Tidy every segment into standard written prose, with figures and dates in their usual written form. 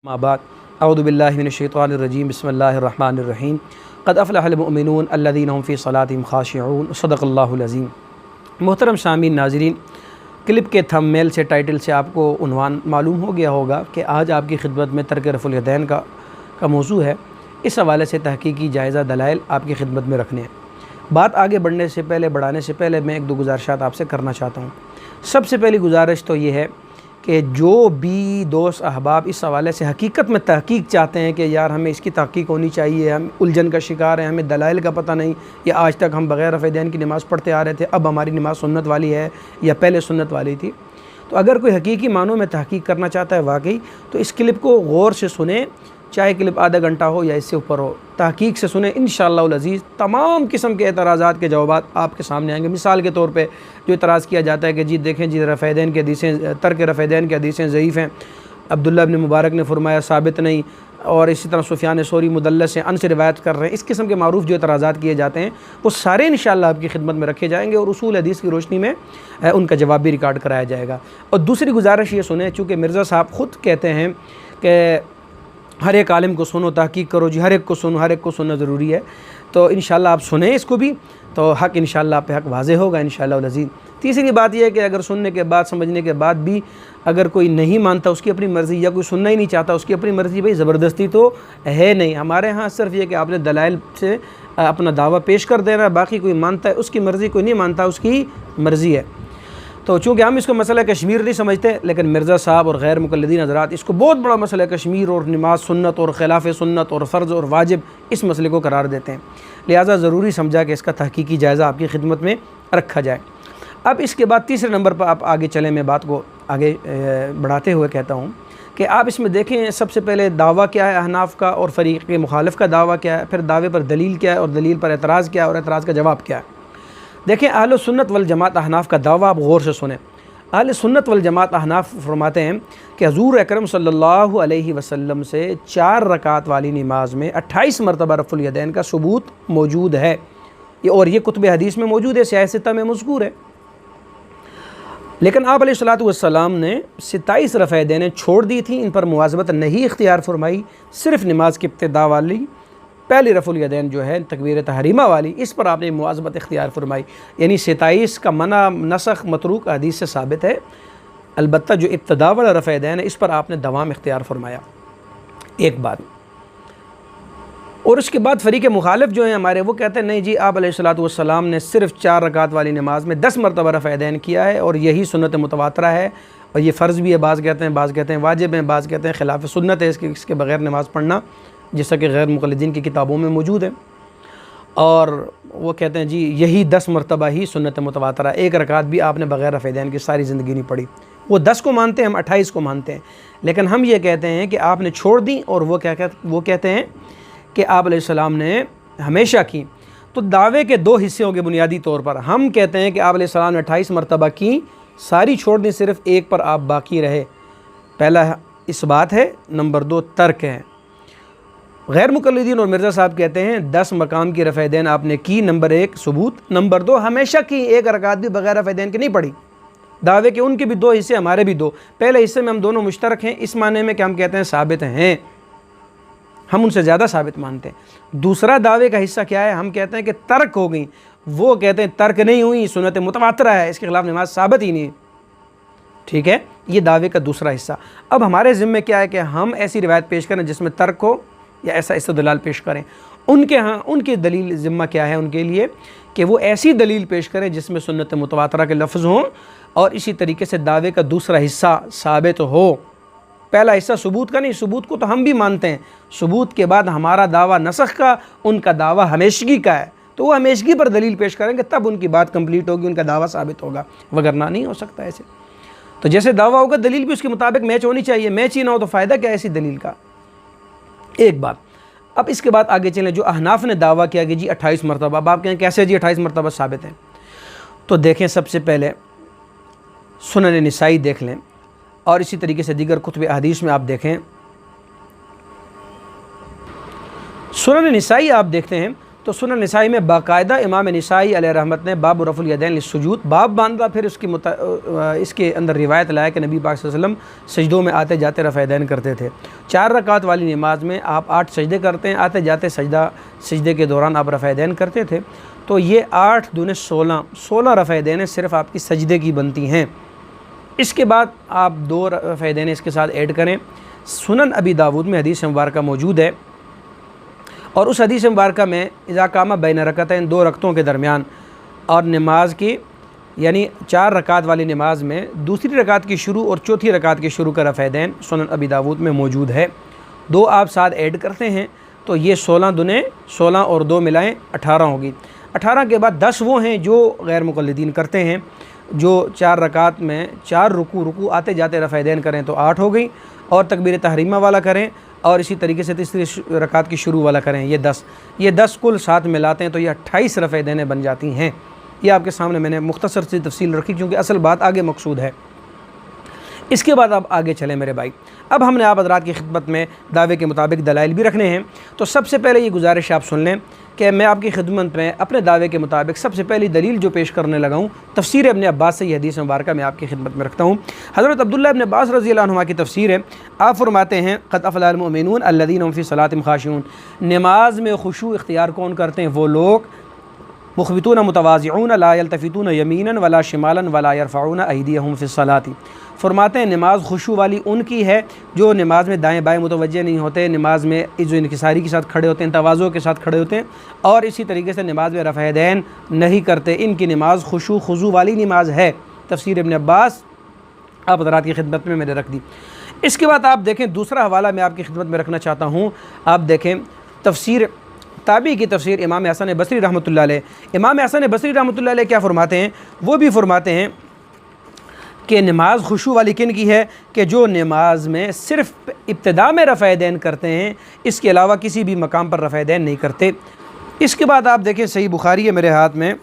माबाद अऊज़ु बिल्लाहि मिनश्शैतानिर्रजीम बिस्मिल्लाहिर्रहमानिर्रहीम क़द अफ़लहल मुमिनून अल्लज़ीना हुम फ़ी सलातिहिम ख़ाशिऊन सदक़ल्लाहुल अज़ीम। मोहतरम सामीन नाज़रीन, क्लिप के थंबनेल से टाइटल से आपको उन्वान मालूम हो गया होगा कि आज आपकी खिदमत में तर्क रफ़ुल यदैन का मौजू है। इस हवाले से तहक़ीक़ी जायज़ा दलाइल आपकी खिदमत में रखने हैं। बात आगे बढ़ने से पहले बढ़ाने से पहले मैं एक दो गुजारिशात आपसे करना चाहता हूँ। सबसे पहली गुजारिश तो ये है कि जो भी दोस्त अहबाब इस हवाले से हकीकत में तहक़ीक़ चाहते हैं कि यार हमें इसकी तहक़ीक़ होनी चाहिए, हम उलझन का शिकार हैं, हमें दलाइल का पता नहीं, या आज तक हम बग़ैर रफ़े दैन की नमाज़ पढ़ते आ रहे थे, अब हमारी नमाज़ सुन्नत वाली है या पहले सुन्नत वाली थी। तो अगर कोई हकीकी मानों में तहक़ीक़ करना चाहता है वाकई, तो इस क्लिप को गौर से सुने, चाहे क्लिप आधा घंटा हो या इससे ऊपर हो, तहक़ीक़ से सुने। इंशाअल्लाह अज़ीज़ तमाम किस्म के एतराज़ात के जवाबात आपके सामने आएंगे। मिसाल के तौर पे जो एतराज़ किया जाता है कि जी देखें जी रफ़े दैन की हदीसें, तर्क रफ़े दैन की हदीसें ज़ईफ़ हैं, अब्दुल्ला इब्न मुबारक ने फरमाया साबित नहीं, और इसी तरह सुफ़यान सौरी मुदल्लस से अन से रिवायत कर रहे हैं। इस किस्म के मारूफ़ जो एतराज़ात किए जाते हैं वो सारे इंशाअल्लाह आपकी खिदमत में रखे जाएंगे और उसूल हदीस की रोशनी में उनका जवाब भी रिकॉर्ड कराया जाएगा। और दूसरी गुजारिश ये सुने, चूँकि मिर्ज़ा साहब ख़ुद कहते हैं कि हर एक आलिम को सुनो, तहक़ीक़ करो जी, हर एक को सुनो, हर एक को सुनना ज़रूरी है। तो इंशाअल्लाह आप सुने इसको भी, तो हक़ इंशाअल्लाह आप पे हक़ वाज़े होगा इंशाअल्लाह अज़ीज़। तीसरी बात यह है कि अगर सुनने के बाद, समझने के बाद भी अगर कोई नहीं मानता, उसकी अपनी मर्ज़ी, या कोई सुनना ही नहीं चाहता, उसकी अपनी मर्ज़ी, भाई ज़बरदस्ती तो है नहीं। हमारे यहाँ सिर्फ़ ये कि आपने दलाइल से अपना दावा पेश कर देना है, बाकी कोई मानता है उसकी मर्ज़ी, कोई नहीं मानता उसकी मर्ज़ी है। तो चूँकि हम इसको मसला कश्मीर नहीं समझते, लेकिन मिर्ज़ा साहब और गैर मुक़ल्लिदीन हज़रात इसको बहुत बड़ा मसला कश्मीर और नमाज सुन्नत और खिलाफ़ सुन्नत और फ़र्ज़ और वाजिब इस मसले को करार देते हैं। लिहाजा ज़रूरी समझा कि इसका तहक़ीक़ी जायज़ा आपकी खिदमत में रखा जाए। अब इसके बाद तीसरे नंबर पर आप आगे चलें, मैं बात को आगे बढ़ाते हुए कहता हूँ कि आप इसमें देखें सबसे पहले दावा क्या है अहनाफ़ का और फ़रीक़ मुखालिफ़ का दावा क्या है, फिर दावे पर दलील क्या है और दलील पर एतराज़ क्या है और एतराज़ का जवाब क्या है। देखें अहले सुन्नत वल जमात अहनाफ़ का दावा आप गौर से सुने। अहले सुन्नत वल जमात अहनाफ़ फरमाते हैं कि हुज़ूर अकरम सल्लल्लाहु अलैहि वसल्लम से 4 रकात वाली नमाज में 28 मरतबा रफ़ुल यदैन का सबूत मौजूद है, और ये कुतुब हदीस में मौजूद है, सियाह सित्ता में मज़कूर है। लेकिन आप अलैहिस्सलातु वस्सलाम ने 27 रफ़े दैन छोड़ दी थी, इन पर मुवाज़बत नहीं इख्तियार फरमाई। सिर्फ़ नमाज की इब्तिदा वाली पहली रफ़ुल यदैन जो है तकबीर तहरीमा वाली, इस पर आपने मुवाज़बत इख्तियार फरमाई। यानी 27 का मना नसख मतरूक हदीस से साबित है, अलबत्ता जो इब्तिदा वाला रफ़े दैन है इस पर आपने दवाम इख्तियार फरमाया। एक बात। और उसके बाद फ़रीक़ मुखालिफ जो हैं हमारे, वो कहते हैं नहीं जी आप अलैहिस्सलातु वस्सलाम ने सिर्फ़ 4 रकात वाली नमाज में 10 मरतबा रफ़े दैन किया है और यही सुन्नत मुतवातरा है, और ये फ़र्ज़ भी है, बाज़ कहते हैं वाजिब हैं, बाज़ कहते हैं खिलाफ़ सुन्नत है, इसके बग़ैर नमाज़ पढ़ना, जैसा कि गैर मुक़ल्लिदीन की किताबों में मौजूद है। और वो कहते हैं जी यही 10 मरतबा ही सुन्नत मुतवातरा, एक रकात भी आपने बग़ैर रफ़े दैन की सारी ज़िंदगी नहीं पढ़ी। वो 10 को मानते हैं, हम 28 को मानते हैं, लेकिन हम ये कहते हैं कि आपने छोड़ दी, और वो कहते हैं कि आप अलैहिस्सलाम ने हमेशा की। तो दावे के 2 हिस्से होंगे बुनियादी तौर पर। हम कहते हैं कि आप अलैहिस्सलाम ने 28 मरतबा की, सारी छोड़ दी, सिर्फ़ एक पर आप बाकी रहे। पहला इस बात है, नंबर 2 तर्क है। गैर मुक़ल्लिदीन और मिर्ज़ा साहब कहते हैं 10 मकाम की रफ़े दैन आपने की, नंबर 1 सबूत, नंबर 2 हमेशा की, एक रकात भी बग़ैर रफ़े दैन की नहीं पढ़ी। दावे के उनके भी 2 हिस्से, हमारे भी 2। पहले हिस्से में हम दोनों मुश्तरक हैं, इस माने में कि हम कहते हैं साबित हैं, हम उनसे ज़्यादा साबित मानते हैं। दूसरा दावे का हिस्सा क्या है, हम कहते हैं कि तर्क हो गई, वो कहते हैं तर्क नहीं हुई, सुन्नत मुतवातरा है, इसके ख़िलाफ़ नमाज साबित ही नहीं। ठीक है, ये दावे का दूसरा हिस्सा। अब हमारे ज़िम्मे क्या है कि हम ऐसी रिवायत पेश करें जिसमें तर्क हो, या ऐसा इस्तदलाल पेश करें। उनके यहाँ उनकी दलील ज़िम्मा क्या है उनके लिए कि वो ऐसी दलील पेश करें जिसमें सुन्नत मुतवातरा के लफ्ज़ हों, और इसी तरीके से दावे का दूसरा हिस्सा साबित हो। पहला हिस्सा सबूत का नहीं, सबूत को तो हम भी मानते हैं, सबूत के बाद हमारा दावा नसख का, उनका दावा हमेशगी का है, तो वो हमेशगी पर दलील पेश करेंगे, तब उनकी बात कंप्लीट होगी, उनका दावा साबित होगा, वगरना नहीं हो सकता ऐसे। तो जैसे दावा होगा दलील भी उसके मुताबिक मैच होनी चाहिए, मैच ही ना हो तो फ़ायदा क्या है ऐसी दलील का। एक बात। अब इसके बाद आगे चलें, जो अहनाफ़ ने दावा किया कि जी 28 मरतबा, आप कहें कैसे जी 28 मरतबा साबित है। तो देखें सबसे पहले सुनन निसाई देख लें, और इसी तरीके से दीगर कुतुब हदीस में आप देखें। सुनन निसाई आप देखते हैं तो सुनन निसाई में बाकायदा इमाम निसाई अलैह रहमत ने बाब रफ़ुल यदैन लिस्सुजूद बाब बांधा, फिर इसके अंदर रिवायत लाया कि नबी पाक सल्लल्लाहु अलैहि वसल्लम सजदों में आते जाते रफ़ यदैन करते थे। 4 रकात वाली नमाज में आप 8 सजदे करते हैं, आते जाते सजदे के दौरान आप रफ़ यदैन करते थे। तो ये 8 दूने 16 रफ़ यदैन सिर्फ़ आपकी सजदे की बनती हैं। इसके बाद आप 2 रफ़ यदैन इसके साथ ऐड करें। सुनन अबी दाऊद में हदीस मुबारका मौजूद है और उस हदीस मुबारका में इज़ा कामा बैन रकअतैन 2 रकतों के दरमियान और नमाज की यानी 4 रकात वाली नमाज में दूसरी रकात की शुरू और चौथी रकात की शुरू का रफ़ यदैन सुनन अबी दाऊद में मौजूद है। 2 आप साथ ऐड करते हैं तो ये 16 दुने 16 और 2 मिलाएं 18 होगी। 18 के बाद 10 वो हैं जो गैर मुक़ल्लिदीन करते हैं, जो 4 रकात में 4 रुकू आते जाते रफ़ यदैन करें तो 8 हो गई, और तकबीर तहरीमा वाला करें और इसी तरीके से तीसरी रकात की शुरू वाला करें, ये 10 कुल साथ मिलाते हैं तो ये 28 रफ़ यदैन बन जाती हैं। ये आपके सामने मैंने मुख्तसर सी तफसील रखी क्योंकि असल बात आगे मकसूद है। इसके बाद आप आगे चलें मेरे भाई। अब हमने आप हज़रात की खिदमत में दावे के मुताबिक दलाइल भी रखने हैं। तो सबसे पहले ये गुजारिश आप सुन लें कि मैं आपकी खिदमत में अपने दावे के मुताबिक सबसे पहली दलील जो पेश करने लगा हूँ तफसीर इब्न अब्बास से, ये हदीस मुबारक मैं आपकी खिदमत में रखता हूँ। हज़रत अब्दुल्लाह इब्न अब्बास रज़ियल्लाहु अन्हुमा की तफसीर है। आप फरमाते हैं क़द अफ़लहल मुमिनून अल्लज़ीना हुम फ़ी सलातिहिम ख़ाशिऊन, नमाज में खुशू इख्तियार कौन करते हैं? वो लोग मुख़बितून मुतवाज़िऊन ला यल्तफ़ितून यमीनन वला शिमालन वला यरफ़ऊन अयदियहुम फ़ी सलाति। फरमाते हैं नमाज खुशू वाली उनकी है जो नमाज में दाएँ बाएँ मुतवज्जे नहीं होते, नमाज में जो इनकिसारी के साथ खड़े होते हैं, तवाज़ो के साथ खड़े होते हैं, और इसी तरीके से नमाज में रफ़ यदैन नहीं करते। इनकी नमाज खुशू खुज़ू वाली नमाज है। तफसीर इब्न अब्बास आप हज़रात की खिदमत में मैंने रख दी। इसके बाद आप देखें दूसरा हवाला मैं आपकी खिदमत में रखना चाहता हूँ। आप देखें तफसीर ताबी की तफसीर इमाम हसन बसरी रहमतुल्लाह अलैह। इमाम हसन बसरी रहमतुल्लाह अलैह क्या फरमाते हैं? वो भी फरमाते हैं कि नमाज खुशू वाली किन की है कि जो नमाज में सिर्फ़ इब्तिदा में रफ़ यदैन करते हैं, इसके अलावा किसी भी मकाम पर रफ़ यदैन नहीं करते। इसके बाद आप देखें सही बुखारी है मेरे हाथ में।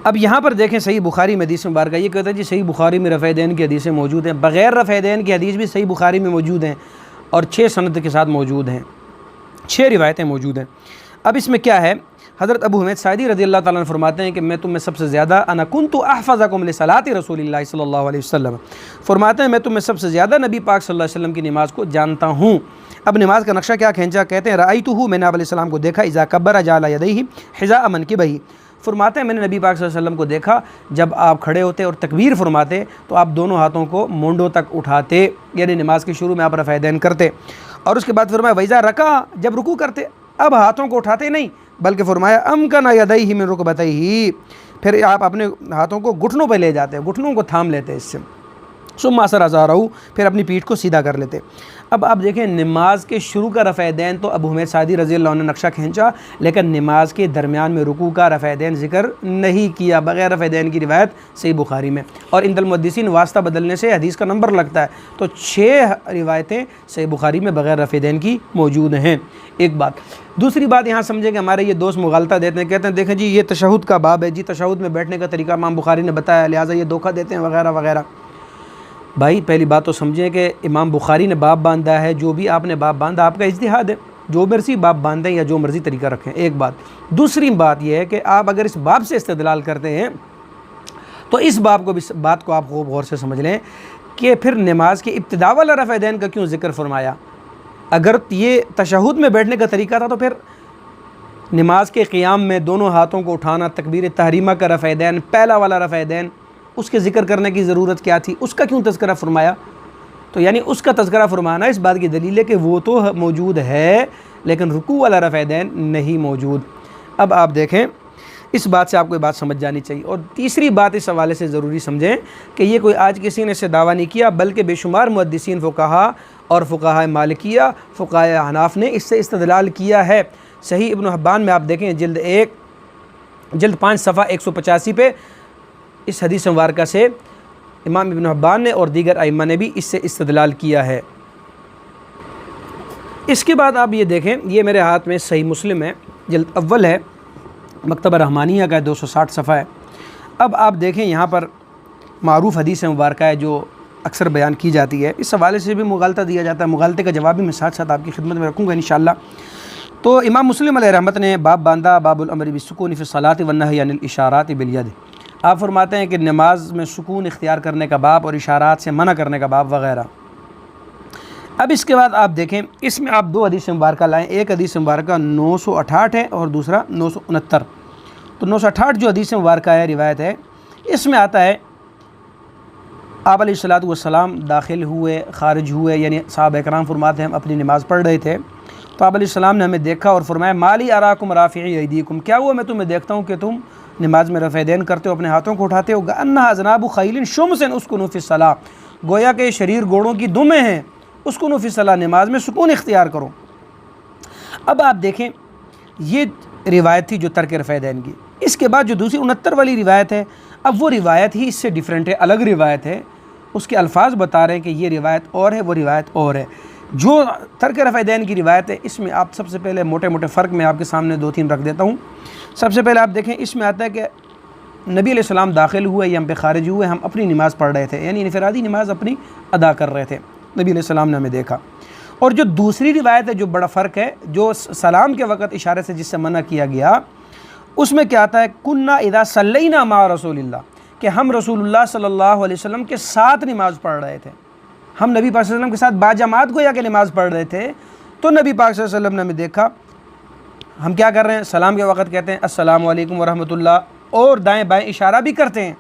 अब यहाँ पर देखें सही बुखारी में हदीस मुबारक ये कहता है जी सही बुखारी में रफ़ यदैन की हदीसें मौजूद हैं, बग़ैर रफ़ यदैन की हदीस भी सही बुखारी में मौजूद हैं और 6 सनद के साथ मौजूद हैं, 6 रिवायतें मौजूद हैं। अब इसमें क्या है? हज़रत अबू हुमैद साइदी रज़ियल्लाहु ताला अन्हु फरमाते हैं कि मैं तुम्हें सबसे ज़्यादा अना कुन्तु अहफ़ज़कुम लिसलाति रसूलिल्लाहि सल्लल्लाहु अलैहि वसल्लम, फरमाते हैं मैं तुम्हें सबसे ज़्यादा नबी पाक सल्लल्लाहु अलैहि वसल्लम की नमाज़ को जानता हूँ। अब नमाज का नक्शा क्या खींचा? कहते हैं रअयतुहु, मैंने आप अलैहिस्सलाम को देखा, इज़ा कब्बरा जाला यदैहि हिज़ा मनकिबैहि, फरमाते हैं मैंने नबी पाक सल्लल्लाहु अलैहि वसल्लम को देखा जब आप खड़े होते और तकबीर फरमाते तो आप दोनों हाथों को मुंडों तक उठाते, यानी नमाज के शुरू में आप रफ़ यदैन करते। और उसके बाद फरमाया वैज़ा रका, जब रुकू करते अब हाथों को उठाते नहीं बल्कि फरमाया अमकन यदैहि मिन रुकबतैहि, फिर आप अपने हाथों को घुटनों पर ले जाते, घुटनों को थाम लेते इससे। सुम्मा असरअज़ारहु, फिर अपनी पीठ को सीधा कर लेते। अब आप देखें नमाज के शुरू का रफ़ यदैन तो अबू हुमैद सादी रज़ियल्लाहु अन्हु ने नक्शा खींचा, लेकिन नमाज के दरमियान में रुकू का रफ़ यदैन ज़िक्र नहीं किया, बग़ैर रफ़ यदैन की रिवायत सही बुखारी में। और इंदल मुहद्दिसीन वास्ता बदलने से हदीस का नंबर लगता है, तो 6 रिवायतें सही बुखारी में बग़ैर रफ़ यदैन की मौजूद हैं। एक बात। दूसरी बात यहाँ समझें कि हमारे ये दोस्त मुगालता देते हैं, कहते हैं देखें जी ये तशहुद का बाब है जी, तशहुद में बैठने का तरीका इमाम बुखारी ने बताया, लिहाजा ये धोखा देते हैं वगैरह वगैरह। भाई पहली बात तो समझें कि इमाम बुखारी ने बाब बांधा है, जो भी आपने बाब बांधा आपका इज्तिहाद है, जो मर्ज़ी बाब बांधें या जो मर्ज़ी तरीका रखें, एक बात। दूसरी बात यह है कि आप अगर इस बाब से इस्तेदलाल करते हैं तो इस बात को आप खूब गौर से समझ लें कि फिर नमाज के इब्तिदा वाला रफ़ यदैन का क्यों ज़िक्र फरमाया? अगर ये तशहुद में बैठने का तरीका था तो फिर नमाज के क़ियाम में दोनों हाथों को उठाना, तकबीर तहरीमा का रफ़ यदैन, पहला वाला रफ़ यदैन, उसके ज़िक्र करने की ज़रूरत क्या थी? उसका क्यों तज़किरा फरमाया? तो यानी उसका तज़किरा फरमाना इस बात की दलील है कि वो तो मौजूद है लेकिन रुकू वाला रफ़ यदैन नहीं मौजूद। अब आप देखें इस बात से आपको ये बात समझ जानी चाहिए। और तीसरी बात इस हवाले से ज़रूरी समझें कि ये कोई आज किसी ने इससे दावा नहीं किया, बल्कि बेशुमार मुहद्दिसीन फ़ुक़हा और फ़ुक़हा मालिकिया, फ़ुक़हा हनाफ ने इससे इस्तदलाल किया है। सही इब्न हिब्बान में आप देखें जिल्द 5 सफ़ा 185 पे इस हदीस मुबारका से इमाम इब्न हिब्बान ने और दीगर अइम्मा ने भी इससे इस्तदलाल किया है। इसके बाद आप ये देखें, ये मेरे हाथ में सही मुस्लिम है, जिल्द अव्वल है, मकतबा रहमानिया का 260 सफ़ा है। अब आप देखें यहाँ पर मारूफ़ हदीस मुबारका है जो अक्सर बयान की जाती है, इस हवाले से भी मुगालता दिया जाता है। मुगालते का जवाब भी मैं साथ साथ आपकी खिदमत में रखूँगा इंशाअल्लाह। तो इमाम मुस्लिम अलैहि रहमत ने बाब बांधा बाबुल अमरी बिस्सुकून फ़ी सलाति वन नही अनिल इशारात बिल यद। आप फरमाते हैं कि नमाज में सुकून इख्तियार करने का बाब और इशारात से मना करने का बाब वगैरह। अब इसके बाद आप देखें, इसमें आप दो हदीस मुबारक लाएँ। एक हदीस मुबारक 968 है और दूसरा 969। तो 968 जो हदीस मुबारक है, रिवायत है, इसमें आता है आप अलैहिस्सलातु वस्सलाम दाखिल हुए, खारिज हुए, यानी साहब इकराम फरमाते हैं हम अपनी नमाज़ पढ़ रहे थे तो आप अलैहिस्सलाम ने हमें देखा और फरमाया माली अराकुम राफ़िई अयदीकुम, क्या हुआ मैं तुम्हें देखता हूँ कि तुम नमाज में रफ़े देन करते हो, अपने हाथों को उठाते हो। अन्ना जनाबु खैलिन शुमसिन उस्कुनु फ़ी सलाह, गोया के शरीर घोड़ों की दुमें हैं, उस्कुनु फ़ी सलाह, नमाज में सुकून इख्तियार करो। अब आप देखें, ये रिवायत थी जो तर्क रफ़े देन की। इसके बाद जो दूसरी 69 वाली रिवायत है, अब वो रिवायत ही इससे डिफरेंट है, अलग रिवायत है। उसके अल्फाज बता रहे हैं कि ये रिवायत और है, वो रिवायत और है। जो तर्क रफ़े देन की रिवायत है, इसमें आप सबसे पहले मोटे मोटे फ़र्क मैं आपके सामने 2-3 रख देता हूँ। सबसे पहले आप देखें, इसमें आता है कि नबी अलैहिस्सलाम दाखिल हुए या हम पे खारिज हुए, हम अपनी नमाज़ पढ़ रहे थे, यानी इनफरादी नमाज अपनी अदा कर रहे थे, नबी अलैहिस्सलाम ने हमें देखा। और जो दूसरी रिवायत है, जो बड़ा फ़र्क है, जो सलाम के वक़्त इशारे से जिससे मना किया गया, उसमें क्या आता है, कुन्ना इदा सल्लैना मा रसूलिल्लाह, कि हम रसूलुल्लाह सल्लल्लाहु अलैहि वसल्लम के साथ नमाज़ पढ़ रहे थे। हम नबी पाक सल्लल्लाहु अलैहि वसल्लम के साथ बाजमात गोया के नमाज़ पढ़ रहे थे, तो नबी पाक सल्लल्लाहु अलैहि वसल्लम ने हमें देखा। हम क्या कर रहे हैं, सलाम के वक़्त कहते हैं अस्सलामु अलैकुम व रहमतुल्लाह, और दाएँ बाएँ इशारा भी करते हैं,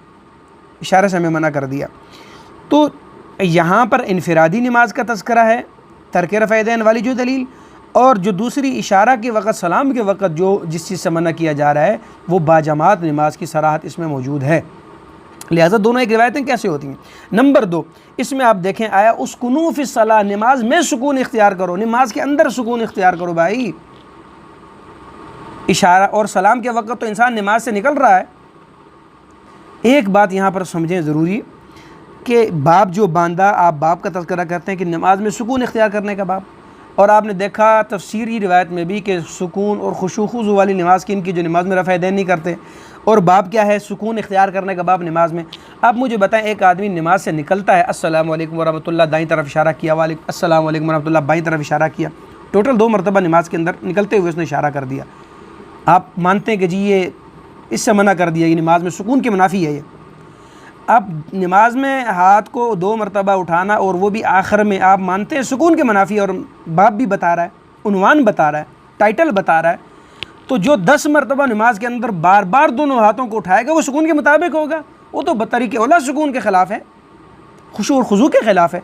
इशारे से हमें मना कर दिया। तो यहाँ पर इनफरादी नमाज का तज़किरा है, तर्क रफ़े देन वाली जो दलील, और जो दूसरी इशारा के वक़्त, सलाम के वक़्त जो जिस चीज़ से मना किया जा रहा है, वो बाजमात नमाज की सराहत इसमें मौजूद है। लिहाजा दोनों एक रिवायतें कैसे होती हैं। नंबर 2, इसमें आप देखें आया उस्कुनू फ़ी सलाह, नमाज में सुकून इख्तियार करो, नमाज के अंदर सुकून इख्तियार करो भाई। इशारा और सलाम के वक़्त तो इंसान नमाज से निकल रहा है। एक बात यहाँ पर समझें ज़रूरी, कि बाब जो बांधा, आप बाब का तज़किरा करते हैं कि नमाज में सुकून इख्तियार करने का बाब, और आपने देखा तफसीरी रिवायत में भी कि सुकून और खुशू खुज़ू वाली नमाज की, इनकी जो नमाज में रफ़े देन नहीं करते, और बाब क्या है, सुकून इख्तियार करने का बाब नमाज में। आप मुझे बताएं, एक आदमी नमाज से निकलता है, अस्सलामु अलैकुम व रहमतुल्लाह दाईं तरफ इशारा किया, वालेकुम अस्सलामु अलैकुम व रहमतुल्लाह बाईं तरफ इशारा किया, टोटल 2 मरतबा नमाज के अंदर निकलते हुए उसने इशारा कर दिया। आप मानते हैं कि जी ये इससे मना कर दिया, ये नमाज में सुकून के मुनाफी है। ये अब नमाज में हाथ को 2 मरतबा उठाना, और वो भी आखिर में, आप मानते हैं सुकून के मुनाफी, और बाब भी बता रहा है, उन्वान बता रहा है, टाइटल बता रहा है। तो जो 10 मरतबा नमाज के अंदर बार बार दोनों हाथों को उठाएगा, वो सुकून के मुताबिक होगा, वो तो बतरीके औला सुकून के ख़िलाफ़ है, खुशू और खुजू के ख़िलाफ़ है।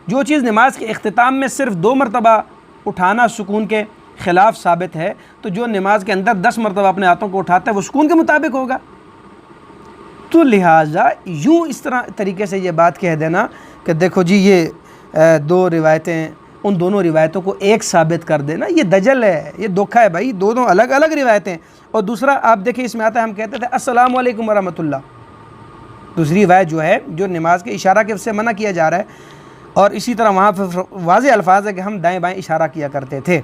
जो चीज़ नमाज के इख्तिताम में सिर्फ 2 मरतबा उठाना सुकून के ख़िलाफ़ साबित है, तो जो नमाज के अंदर 10 मरतबा अपने हाथों को उठाता है, वो सुकून के मुताबिक होगा। तो लिहाजा यूँ इस तरह तरीके से ये बात कह देना कि देखो जी ये 2 रिवायतें, उन दोनों रिवायतों को एक साबित कर देना, ये दजल है, ये धोखा है भाई। दोनों अलग अलग रिवायतें। और दूसरा आप देखिए, इसमें आता है, हम कहते थे अस्सलामु अलैकुम व रहमतुल्लाह, दूसरी रिवायत जो है, जो नमाज के इशारा के उससे मना किया जा रहा है, और इसी तरह वहाँ पर वाज़ेह अल्फाज है कि हम दाएँ बाएँ इशारा किया करते थे।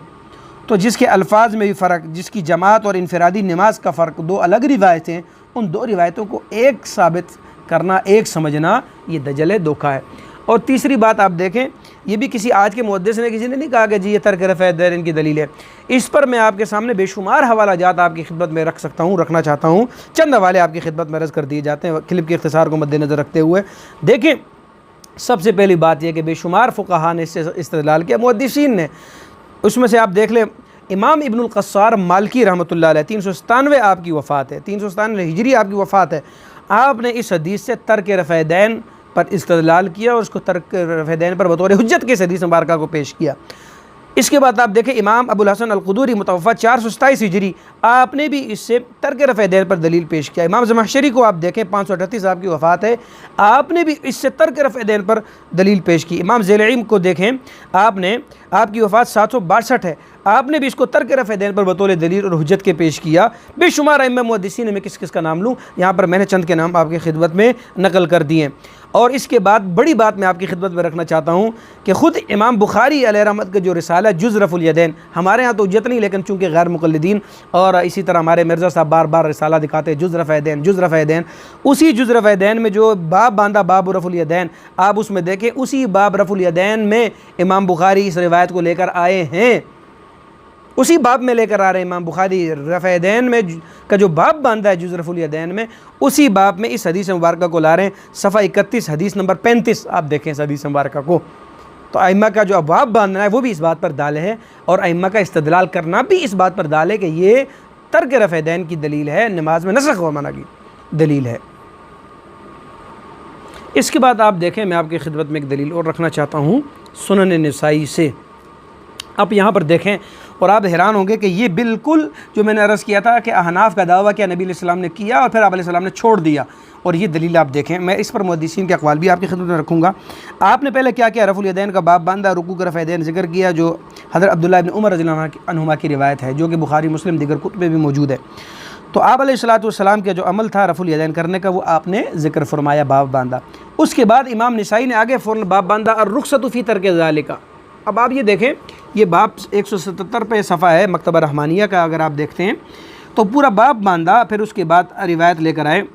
तो जिसके अल्फाज में भी फ़र्क, जिसकी जमात और इनफरादी नमाज का फ़र्क, 2 अलग रिवायतें, उन 2 रिवायतों को एक साबित करना, एक समझना, ये दजल है, धोखा है। और तीसरी बात आप देखें, ये भी किसी आज के मुहद्दिस ने, किसी ने नहीं कहा कि जी ये तर्क रफ़े देन इनकी दलील है। इस पर मैं आपके सामने बेशुमार हवाला जात आपकी खिदमत में रख सकता हूँ, रखना चाहता हूँ। चंद हवाले आपकी खिदमत में अर्ज़ कर दिए जाते हैं क्लिप के इख्तिसार को मद्देनज़र रखते हुए। देखें, सबसे पहली बात यह कि बेशुमार फ़ुक़हा ने इससे इस्तेदलाल किया, मुहद्दिसीन ने। उसमें से आप देख लें, इमाम इब्नुल क़स्सार मालिकी रहमतुल्लाह अलैह 397 आपकी वफ़ात है, 397 हिजरी आपकी वफ़ात है। आपने इस हदीस से तर्क रफ़े देन पर इस्तेदलाल किया, और उसको तर्क रफ़े देन पर बतौर हुज्जत के इस हदीस मुबारक को पेश किया। इसके बाद आप देखें, इमाम अबुल हसन अल क़ुदूरी मुतवफ़ा 427 हिजरी, आपने भी इससे तर्क रफ़े देन पर दलील पेश किया। इमाम ज़मख़शरी को आप देखें 538 आपकी वफ़ात है, आपने भी इससे तर्क रफ़े देन पर दलील पेश की। इमाम ज़ैल-ए-इल्म को देखें, आपने, आपकी वफ़ात 762 है, आपने भी इसको तर्क रफ़े देन पर बतौर दलील और हुज्जत के पेश किया। बेशुमार अइम्मा मुहद्दिसीन में किस किस का नाम लूँ, यहाँ पर मैंने चंद के नाम आपकी खिदमत में नकल कर दिए। और इसके बाद बड़ी बात मैं आपकी खिदमत में रखना चाहता हूँ कि ख़ुद इमाम बुखारी अलैहि रहमत का जो रिसाला जुज़ रफ़ुल यदैन, हमारे यहाँ तो हुज्जत नहीं, लेकिन चूँकि गैर मुक़ल्लिदीन और इसी तरह हमारे मिर्ज़ा साहब बार बार रिसाला दिखाते हैं जुज़ रफ़े यदैन, जुज़ रफ़े यदैन, उसी जुज़ रफ़े यदैन में जो बाब बांधा बाब रफ़ुल यदैन, आप उसमें देखें, उसी बाब रफ़ुल यदैन में इमाम बुखारी इस रिवायत को लेकर आए हैं। उसी बाब में लेकर आ रहे हैं इमाम बुखारी, रफ़ यदैन में का जो बाब बांधा है जुज़ रफ़ुल यदैन में, उसी बाब में इस हदीस मुबारक को ला रहे हैं। सफ़ा 31 हदीस नंबर 35 आप देखें इस हदीस मुबारक को। तो अइम्मा का जो अबाब बांधना है वो भी इस बात पर दाल है, और अइम्मा का इस्तदलाल करना भी इस बात पर दाल है कि ये तर्क रफ़ यदैन की दलील है, नमाज में नसख व मना की दलील है। इसके बाद आप देखें, मैं आपकी खिदमत में एक दलील और रखना चाहता हूँ सुनन नसाई से। आप यहाँ पर देखें और आप हैरान होंगे कि ये बिल्कुल जो मैंने अर्ज़ किया था कि अहनाफ का दावा किया नबी अलैहि सलाम ने किया और फिर आप अलैहि सलाम ने छोड़ दिया, और ये दलील आप देखें। मैं इस पर मुहद्दिसीन के अक़वाल भी आपकी खिदमत में रखूँगा। आपने पहले क्या किया, रफ़ुल यदैन का बाब बांधा, रुकू का रफ़ यदैन ज़िक्र किया, जो हज़रत अब्दुल्लाह इब्न उमर रज़ियल्लाहु अन्हुमा की रिवायत है, जो कि बुखारी मुस्लिम दीगर कुतुब में भी मौजूद है। तो आप अलैहिस्सलाम का जो अमल था रफ़ुल यदैन करने का, वो आपने ज़िक्र फरमाया, बाब बांधा। उसके बाद इमाम निसाई ने आगे फ़ौरन बाब बांधा और रुख़्सतु फ़ी तर्क ज़ालिका। अब आप ये देखें, ये बाब 177 पे सफ़ा है मकतबा रहमानिया का, अगर आप देखते हैं तो पूरा बाब बांधा। फिर उसके बाद रिवायत लेकर आए,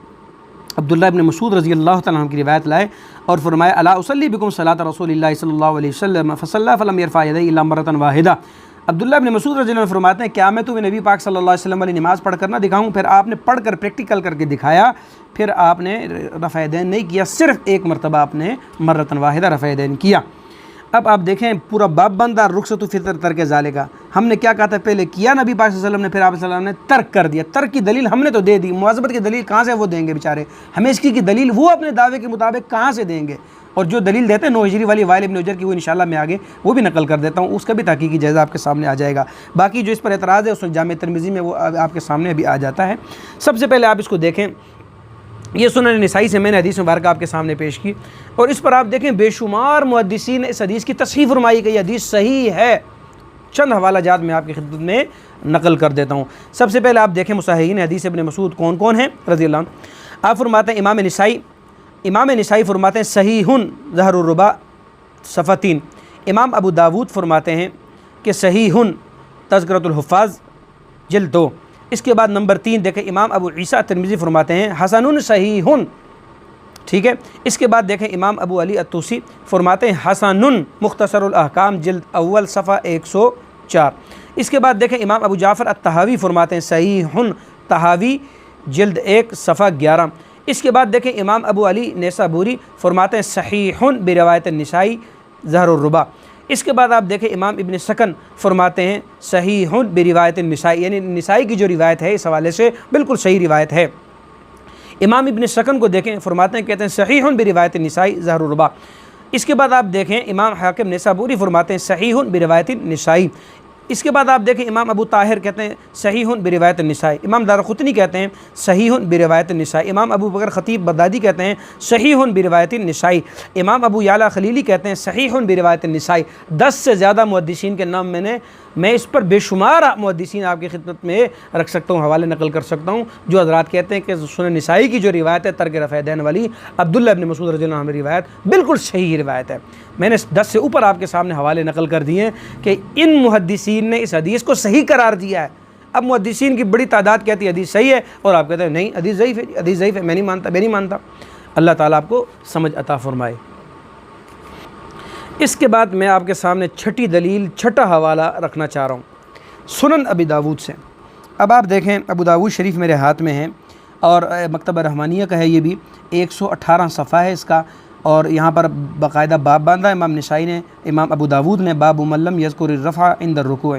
अब्दुल्लाह इब्न मसूद रज़ी अल्लाह तआला अन्हु की रिवायत लाए और फरमाया, अला उसल्ली बिकुम सलात रसूलिल्लाह सल्लल्लाहु अलैहि वसल्लम फसल्ला फलम यरफ़ा यदैहि इल्ला मरतन वाहिदा। अब्दुल्लाह इब्न मसूद रज़ी अल्लाह अन्हु फरमाते हैं, क्या मैं तुम्हें नबी पाक सल्लल्लाहु अलैहि वसल्लम वाली नमाज़ पढ़ कर ना दिखाऊँ? फिर आपने पढ़ कर प्रैक्टिकल करके दिखाया। फिर आपने रफ़ यदैन नहीं किया, सिर्फ़ एक मरतबा आपने मरतन वाहिदा रफ़ यदैन किया। अब आप देखें पूरा बाब बंदा रुख़्सतु फ़ी तर्क ज़ालिका। हमने क्या कहा था, पहले किया नबी पाक सल्लल्लाहु अलैहि वसल्लम ने, फिर आप सल्लल्लाहु अलैहि वसल्लम ने तर्क कर दिया। तर्क की दलील हमने तो दे दी, मुआज़बत की दलील कहाँ से वो देंगे बेचारे, हमेशगी की दलील वो अपने दावे के मुताबिक कहाँ से देंगे। और जो दलील देते हैं 9 हिजरी वाली वाइल इब्न हुजर की, वो इंशाअल्लाह मैं आगे वो भी नकल कर देता हूँ, उसका भी तहकीकी जायज़ा आपके सामने आ जाएगा। बाकी जो इस पर एतराज़ है उसमें जामे तिरमिज़ी में वो आपके सामने अभी आ जाता है। सबसे पहले आप इसको देखें, ये सुनन निसाई से मैंने हदीस मुबारक आपके सामने पेश की, और इस पर आप देखें बेशुमार मुहद्दिसीन ने इस हदीस की तस्हीह फरमाई कि हदीस सही है। चंद हवाला जात मैं आपकी खिदमत में नकल कर देता हूँ। सबसे पहले आप देखें मुसाहिहीन हदीस इब्न मसूद कौन कौन हैं रज़ियल्लाहु अन्हु। आप फरमाते हैं इमाम निसाई फरमाते हैं सहीहुन ज़हरुर रुबा सफ़ा 3। इमाम अबू दाऊद फरमाते हैं कि सहीहुन तज़किरतुल हुफ़्फ़ाज़ जिल्द 2। इसके बाद नंबर 3 देखें, इमाम अबू ईसा तिरमिज़ी फरमाते हैं हसनुन सहीहुन, ठीक है। इसके बाद देखें इमाम अबू अली अत्तूसी फरमाते हैं हसनुन मुख्तसरुल अहकाम जिल्द अव्वल सफ़ा 104। इसके बाद देखें इमाम अबू जाफ़र अत्तहावी फरमाते हैं सहीहुन तहावी जिल्द 1 सफ़ा 11। इसके बाद देखें इमाम अबू अली नेसाबूरी फरमाते हैं सहीहुन बिरवायत निसाई ज़हरुर रुबा। इसके बाद आप देखें इमाम इब्न सकन फरमाते हैं सहीहुन बिरिवायत निसाई, यानी निसाई की जो रिवायत है इस हवाले से बिल्कुल सही रिवायत है। इमाम इब्न सकन को देखें फरमाते हैं, कहते हैं सहीहुन बिरिवायत निसाई ज़हरुर रुबा। इसके बाद आप देखें इमाम हाकिम नेसाबूरी फरमाते हैं सहीहुन बिरिवायत निसाई। इसके बाद आप देखें इमाम अबू ताहिर कहते हैं सहीहुन बिरिवायत निसाई। इमाम दारक़ुतनी कहते हैं सहीहुन बिरिवायत निसाई। इमाम अबू बकर ख़तीब बगदादी कहते हैं सहीहुन बिरिवायत निसाई। इमाम अबू याला खलीली कहते हैं सहीहुन बिरिवायत निसाई। 10 से ज़्यादा मुहद्दिसीन के नाम मैं इस पर बेशुमार मुहद्दिसीन आपकी खिदमत में रख सकता हूँ, हवाले नकल कर सकता हूँ, जो हज़रात कहते हैं कि सुनन निसाई की जो रिवायत है तर्क रफ़ यदैन वाली अब्दुल्लाह इब्न मसूद रज़ियल्लाहु अन्हु रिवायत बिल्कुल सही रिवायत है। मैंने 10 से ऊपर आपके सामने हवाले नकल कर दिए हैं कि इन मुहद्दिसीन ने इस हदीस को सही करार दिया है। अब मुहद्दिसीन की बड़ी तादाद कहती है हदीस सही है, और आप कहते हैं नहीं हदीस ज़ईफ़ है, हदीस ज़ईफ़ है, मैं नहीं मानता। अल्लाह ताला आपको समझ अता फ़रमाए। इसके बाद मैं आपके सामने छठी दलील, छठा हवाला रखना चाह रहा हूँ सुनन अबी दाऊद से। अब आप देखें अबू दाऊद शरीफ मेरे हाथ में है और मकतबा रहमानिया का है, ये भी 118 सफ़ा है इसका, और यहाँ पर बाकायदा बाब बांधा इमाम निसाई ने, इमाम अबू दाऊद ने, बाब मल्लम यज़कुर रफ़ा इंद रुकू।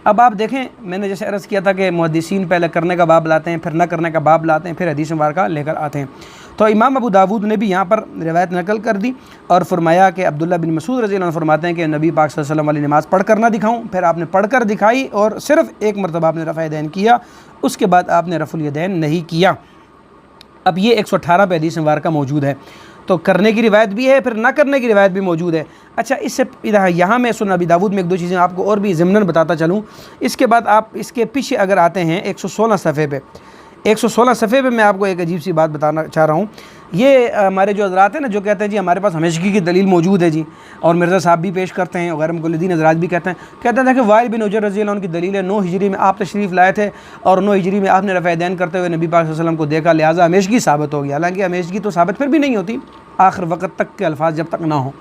अब आप देखें मैंने जैसे अर्ज़ किया था कि मुहद्दिसीन पहले करने का बाब लाते हैं, फिर न करने का बाब लाते हैं, फिर हदीस मुबारका लेकर आते हैं। तो इमाम अबू दाऊद ने भी यहाँ पर रिवायत नकल कर दी और फरमाया कि अब्दुल्लाह बिन मसूद रज़ियल्लाहु अन्हु फरमाते हैं कि नबी पाक सल्लल्लाहु अलैहि वसल्लम वाली नमाज़ पढ़ कर ना दिखाऊँ? फिर आपने पढ़ कर दिखाई और सिर्फ़ एक मरतबा आपने रफ़ा यदैन किया, उसके बाद आपने रफ़ुल यदैन नहीं किया। अब ये 118 पे हदीस मुबारका मौजूद है, तो करने की रिवायत भी है, फिर ना करने की रिवायत भी मौजूद है। अच्छा, इससे यहाँ मैं सुनन अबी दाऊद में 1-2 चीज़ें आपको और भी ज़िमनन बताता चलूँ। इसके बाद आप इसके पीछे अगर आते हैं 116 सफ़े पे, 116 सफ़े पे मैं आपको एक अजीब सी बात बताना चाह रहा हूँ। ये हमारे जो हज़रात हैं ना, जो कहते हैं जी हमारे पास हमेशगी की दलील मौजूद है जी, और मिर्ज़ा साहब भी पेश करते हैं, गैर मुक़ल्लिदीन हज़रात भी कहते हैं कि वाइल बिन हुजर रज़ियल्लाहु अन्हु की दलील है 9 हिजरी में आप तशरीफ़ लाए थे और 9 हिजरी में आपने रफ़ा यदैन करते हुए नबी पाक सल्लल्लाहु अलैहि वसल्लम को देखा, लिहाजा हमेशगी साबित हो गया। हालांकि हमेशगी तो साबित फिर भी नहीं होती, आखिर वक़्त तक के अल्फाज जब तक ना हो,